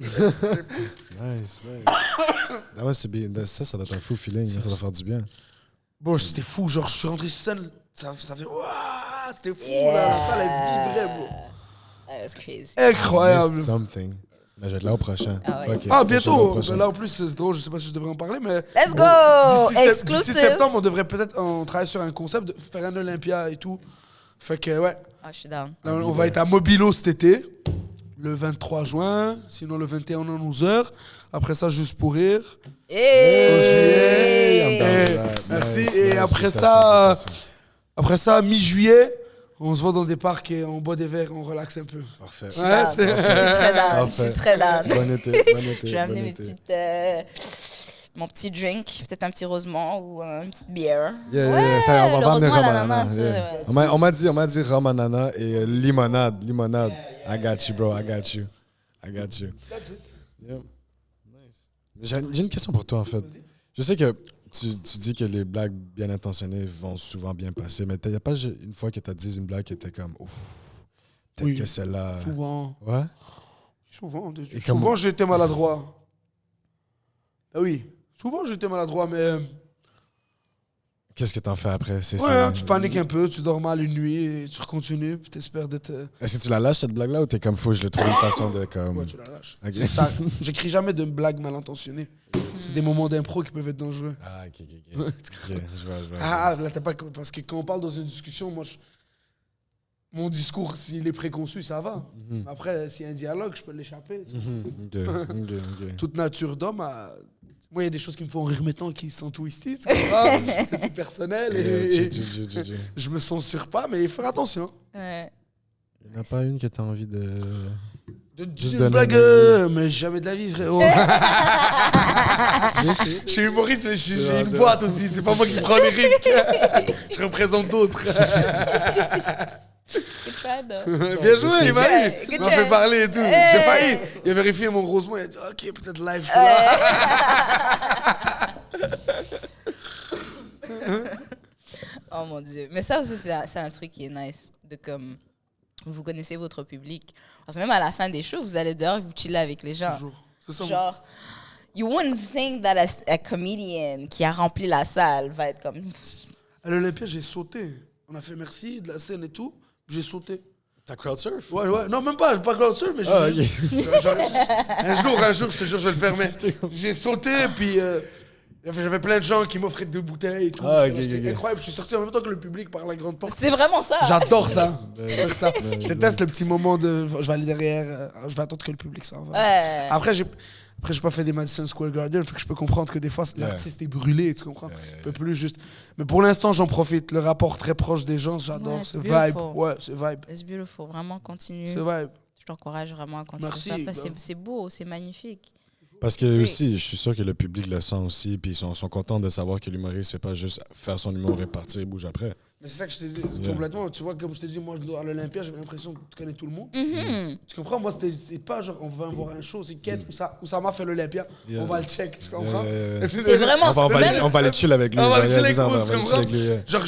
Nice. Ah ouais, c'est bien. Ça doit être un fou feeling, ça doit faire du bien. Bon, c'était fou, genre, je suis rentré sur scène, ça fait, waouh, c'était fou, là, la salle, elle vibrait, bro. That's crazy. Incroyable! Missed something. Mais je vais être là au prochain. Bientôt! Là, en plus, c'est drôle, je sais pas si je devrais en parler, mais... Let's go! D'ici septembre, on devrait peut-être... On travaille sur un concept de faire un Olympia et tout. Fait que, ouais. Ah, je suis down. Là, on va être à Mobilo cet été, le 23 juin, sinon le 21 à 11h. Après ça, Juste pour rire. Merci. Et après ça, mi-juillet, on se voit dans des parcs et on boit des verres, on relaxe un peu. Parfait. Ouais, Je suis très down. Bon été. Je vais amener mon petit drink, peut-être un petit Rosemont ou une petite bière. Ça, on va vendre des Rosemont à rhum l'ananas, ananas. On m'a dit rhum ananas et limonade. I got you, bro. I got you. That's it. Yep. Nice. J'ai une question pour toi, en fait. Je sais que tu dis que les blagues bien intentionnées vont souvent bien passer, mais il n'y a pas une fois que tu as dit une blague qui était comme ouf, peut-être que celle-là. Souvent. Ouais? Souvent, j'ai été maladroit. Ah oui. Souvent, j'étais maladroit, mais... Qu'est-ce que t'en fais après? Tu paniques un peu, tu dors mal une nuit, et tu continues, puis t'espères d'être... Est-ce que tu la lâches, cette blague-là, ou t'es comme fou, je le trouve une façon de comme... Ouais, tu la lâches. Okay. C'est ça. J'écris jamais de blagues mal intentionnées. C'est des moments d'impro qui peuvent être dangereux. Ah, ok. Je vois. Ah, là, t'as pas... Parce que quand on parle dans une discussion, moi, mon discours, s'il est préconçu, ça va. Après, s'il y a un dialogue, je peux l'échapper. Ok. Toute nature d'homme a... Moi, il y a des choses qui me font rire maintenant qui sont twisty, tu comprends? C'est personnel et je me censure pas, mais il faut faire attention. Ouais. Il n'y en a pas une que tu as envie de... Une blague, mais jamais de la vie, frérot. Je suis humoriste, mais j'ai une boîte aussi. C'est pas moi qui prends les risques. Je représente d'autres. Bien joué, il m'a fait parler et tout. J'ai failli. Il a vérifié mon Rosemont. Il a dit ok, peut-être live, je suis là. Oh mon Dieu. Mais ça aussi, c'est un truc qui est nice. De comme, vous connaissez votre public. Parce que même à la fin des shows, vous allez dehors et vous chillez avec les gens. Toujours. C'est ça. Genre, you wouldn't think that a comedian qui a rempli la salle va être comme... À l'Olympia, j'ai sauté. On a fait merci de la scène et tout. J'ai sauté. T'as crowd surf? Ouais. Non, même pas crowd surf, mais un jour, je te jure, je vais le faire, mais j'ai sauté, puis j'avais plein de gens qui m'offraient deux bouteilles et tout. C'était incroyable. Je suis sorti en même temps que le public par la grande porte. C'est vraiment ça. J'adore ça. Je déteste le petit moment de je vais aller derrière, je vais attendre que le public s'en va. Ouais. Après, j'ai pas fait des Madison Square Garden, fait que je peux comprendre que des fois, l'artiste est brûlé, tu comprends? Je peux plus juste... Mais pour l'instant, j'en profite. Le rapport très proche des gens, j'adore. C'est vibe. Ouais, c'est vibe. C'est beautiful. Vraiment, continue. C'est vibe. Je t'encourage vraiment à continuer. Merci. Ça, parce que c'est beau, c'est magnifique. Parce que aussi, je suis sûr que le public le sent aussi, puis ils sont contents de savoir que l'humoriste ne fait pas juste faire son humour et partir et bouge après. Mais c'est ça que je t'ai dit, complètement. Tu vois, comme je t'ai dit, moi, à l'Olympia, j'avais l'impression que tu connais tout le monde. Tu comprends? Moi, c'est pas genre, on va voir un show, c'est quête où ça m'a fait l'Olympia. On va le check, tu comprends? C'est vraiment ça. On va aller chill avec lui. On va aller chill avec lui, tu comprends? Lui. Genre,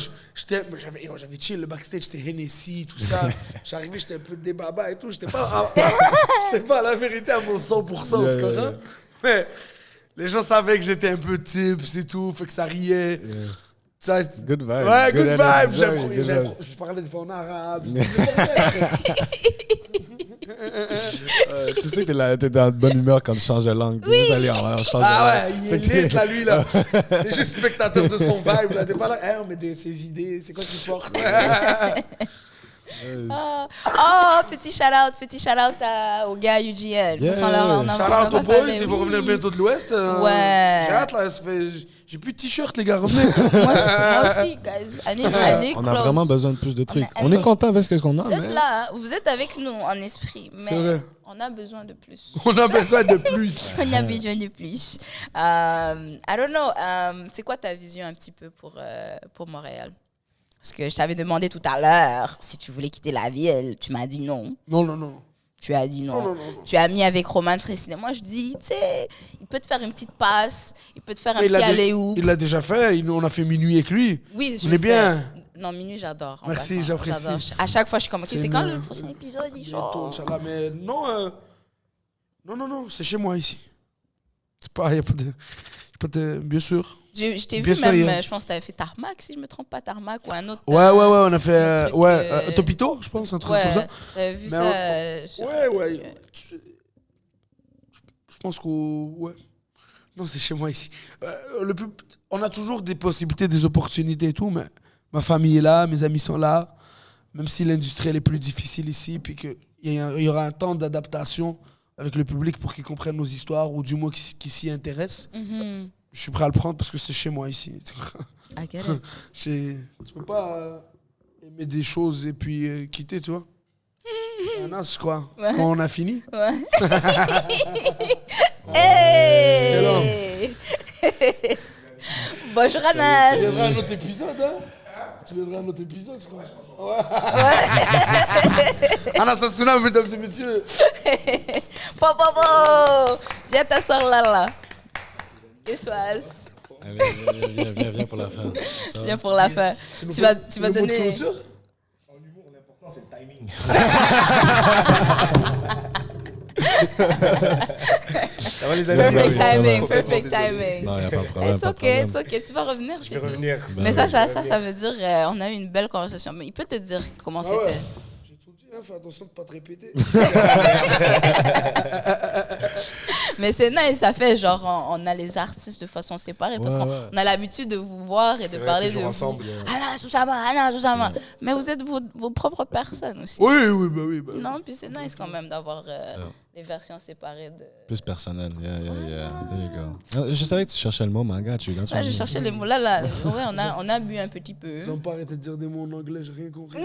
j'avais chill le backstage, j'étais Hennessy, tout ça. J'arrivais, j'étais un peu débaba et tout. J'étais pas à la vérité à mon 100%, tu comprends? Mais les gens savaient que j'étais un peu tips et tout, fait que ça riait. Good vibe. Ouais, good vibe. Je parlais des fois en arabe. Tu sais que t'es dans de bonne humeur quand tu changes de langue. Oui. Juste aller en change Ah de langue. ouais, il est lit là, lui, là. T'es juste spectateur de son vibe, là. T'es pas là, mais de ses idées, c'est quoi qu'il porte? Petit shout-out aux gars UGL. Yeah. Shout-out aux boys, ils vont revenir bientôt de l'Ouest. Ouais. J'ai hâte, là. J'ai plus de t-shirt, les gars, revenez. Moi aussi, guys. Allez, On a vraiment besoin de plus de trucs. On est content avec ce qu'on a. Vous êtes là, vous êtes avec nous en esprit, mais vrai. on a besoin de plus. On a besoin de plus. On a besoin de plus. I don't know. C'est quoi ta vision un petit peu pour Montréal? Parce que je t'avais demandé tout à l'heure si tu voulais quitter la ville. Tu m'as dit non. Non. Tu as dit non. Non. Tu as mis avec Roman Frécinet. Moi, je dis, tu sais, il peut te faire une petite passe. Il peut te faire un petit aller-où. Il l'a déjà fait. On a fait minuit avec lui. Oui, je On est sais. bien. Non, minuit, j'adore. Merci, j'apprécie. J'adore. À chaque fois, je suis comme, OK, c'est quand le prochain épisode? Il Bientôt, sort. Inch'Allah, mais non. Non, c'est chez moi ici. C'est pas, y a pas de. Bien sûr. Je t'ai Bien vu sûr, même, je pense que tu avais fait Tarmac, si je me trompe pas, Tarmac ou un autre. Ouais, on a fait. truc, Topito, je pense, un truc ouais, comme ça. t'avais vu Mais ça. Ouais. Je pense qu'au. Ouais. Non, c'est chez moi ici. On a toujours des possibilités, des opportunités et tout, mais ma famille est là, mes amis sont là. Même si l'industrie elle est plus difficile ici, puis qu'il y aura un temps d'adaptation avec le public pour qu'ils comprennent nos histoires, ou du moins qu'ils s'y intéressent. Mhm. Je suis prêt à le prendre parce que c'est chez moi ici. I get it. Tu peux pas aimer des choses et puis quitter, tu vois. Je crois. Ouais. Quand on a fini. Ouais. Hey! C'est long. Bonjour Anas. Tu viendras à un autre épisode, hein? Tu viendras à un autre épisode, je crois. Ouais. Anas Assouna, mesdames et messieurs. Popo. Viens t'asseoir là. Qu'est-ce qui se passe? Viens pour la fin. Viens pour la fin. Tu vas donner. En humour, l'important c'est le timing. Ça va les amis? Perfect timing. Non, il n'y a pas de problème. It's okay. Tu vas revenir. Je vais revenir. Mais ça veut dire on a eu une belle conversation. Mais il peut te dire comment c'était. Ouais. J'ai tout dit, fais attention de ne pas te répéter. Mais c'est nice, ça fait genre on a les artistes de façon séparée parce qu'on a l'habitude de vous voir et de parler de vous. Ensemble. Anas, Oussama. Mais vous êtes vos propres personnes aussi. Oui. Non, puis c'est nice quand même d'avoir les versions séparées de. Plus personnel. Yeah. There you go. Je savais que tu cherchais le mot, my God. Ouais, je cherchais les mots. Là, ouais, on a bu un petit peu. Ils n'ont pas arrêté de dire des mots en anglais, j'ai rien compris.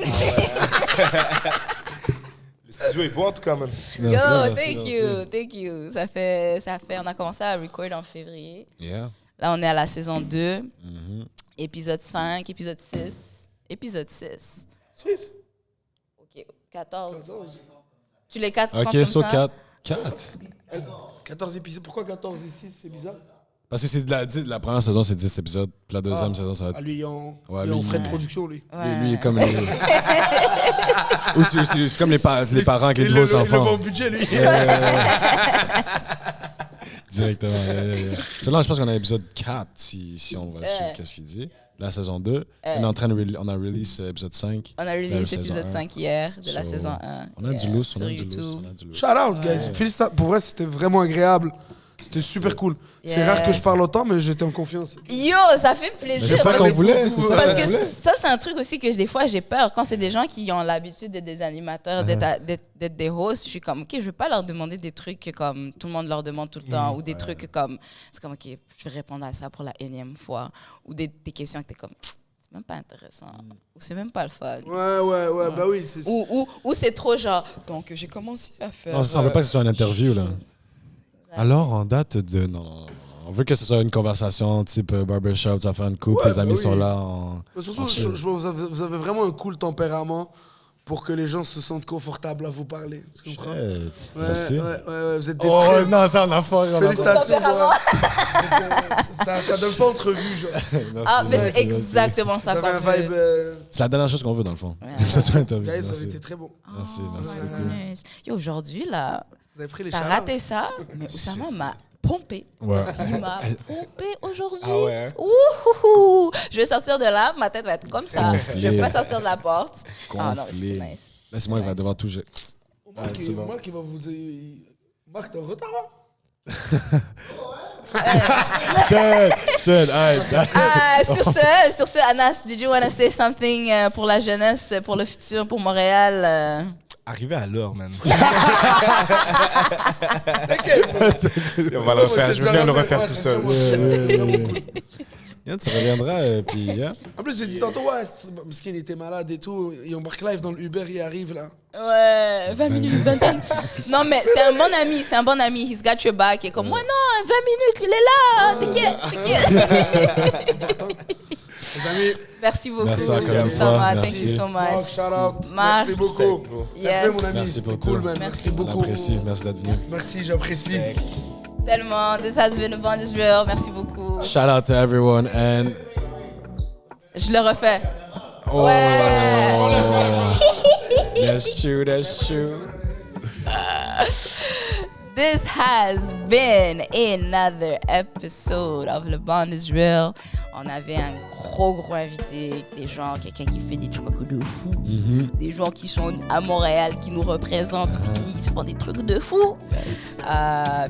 Le studio est beau en tout cas, man. Yo, thank you. Ça fait, on a commencé à record en février. Yeah. Là, on est à la saison 2, Mhm. épisode 5, épisode 6. Épisode 6. 6. Ok, 14. Tu les 4 Ok, so 4. 14 épisodes. Pourquoi 14 et 6, c'est bizarre? Parce que c'est la première saison, c'est 10 épisodes. Puis la deuxième saison, ça va être. Lui, on lui, frais de production, lui. Lui, il est comme les. Ou c'est comme les parents avec les gros enfants. Il le vend au budget, lui. Directement. Selon, je pense qu'on a l'épisode 4, si on va suivre ce qu'il dit. La saison 2. On est en train de on a release épisode 5. On a release épisode 5 hier de la saison 1. On a du loose, sur YouTube. Shout out, guys. Félicitations. Pour vrai, c'était vraiment agréable. C'était super cool. C'est rare que je parle autant, mais j'étais en confiance. Yo, ça fait plaisir. C'est ça qu'on voulait, c'est ça. Parce que ça, c'est un truc aussi que des fois, j'ai peur. Quand c'est des gens qui ont l'habitude d'être des animateurs, d'être des hosts, je suis comme, OK, je vais pas leur demander des trucs que comme tout le monde leur demande tout le temps, ou des trucs comme, c'est comme, OK, je vais répondre à ça pour la énième fois, ou des questions que t'es comme, c'est même pas intéressant, ou c'est même pas le fun. Ouais, bah oui. Ou c'est trop genre, donc j'ai commencé à faire... Non, ça, on veut pas que ce soit une interview, là. Alors, en date de... Non. On veut que ce soit une conversation type barbershop, ça fait une coupe, tes amis sont là. Surtout, vous avez vraiment un cool tempérament pour que les gens se sentent confortables à vous parler. Tu comprends? Merci. Ouais, vous êtes des Non, ça, on a fort. Félicitations. Ça donne pas entrevue, genre. Mais c'est exactement ça. Ça fait un vibe... C'est la dernière chose qu'on veut, dans le fond. Que ça soit interview. Guys, ça avait été très bon. Merci beaucoup. Nice. Yo, aujourd'hui, là... Vous avez pris les T'as shout-outs. raté ça, mais Oussama m'a pompé. Ouais. Il m'a pompé aujourd'hui. Ah ouais? Ouhouhou. Je vais sortir de là, ma tête va être comme ça. Gonflé. Je vais pas sortir de la porte. Ah non, Gonflé. c'est nice. Laisse-moi, il va devoir tout gérer. Marc, il va vous... Marc, t'es en retard, hein? Shit, alright. Sur ce, Anas, did you want to say something pour la jeunesse, pour le futur, pour Montréal? Arrivé à l'heure, man. On va le refaire. Je veux bien le refaire tout seul. Yeah, tu reviendras, puis yeah. En plus, j'ai dit tantôt, ouais, parce qu'il était malade et tout. Il embarque live dans le Uber, il arrive là. Ouais, 20 minutes, 20 minutes. Non, mais c'est un bon ami, He's got your back. Il est comme, ouais, non, 20 minutes, il est là. T'inquiète. Les amis, Merci beaucoup. Merci encore Thank une you so fois. much. Merci. Thank you so Marc, much. shout out. Marc. Merci beaucoup. Yes. Respect, mon ami. Merci pour C'était cool, tout. man. Merci On beaucoup. apprécie, merci d'être venu. Merci, j'apprécie. Tellement. This has been a Bond Israel. Merci beaucoup. Shout out to everyone, and... Je le refais. Oh. Ouais. That's true. This has been another episode of Le Bond Israel. On avait un gros invité, des gens, quelqu'un qui fait des trucs de fou, des gens qui sont à Montréal, qui nous représentent, qui se font des trucs de fou.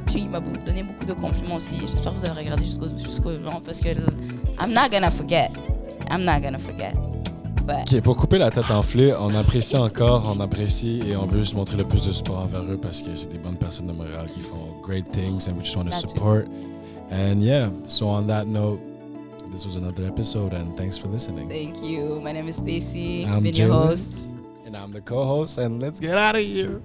Puis il m'a donné beaucoup de compliments aussi. J'espère que vous avez regardé jusqu'au long parce que I'm not gonna forget. Ok, pour couper la tête enflée, on apprécie et on veut juste montrer le plus de support envers eux parce que c'est des bonnes personnes de Montréal qui font great things and we just want to support. And yeah, so on that note, this was another episode and thanks for listening. Thank you. My name is Stacy. I'm I've been your Jalen. host. And I'm the co-host, and let's get out of here.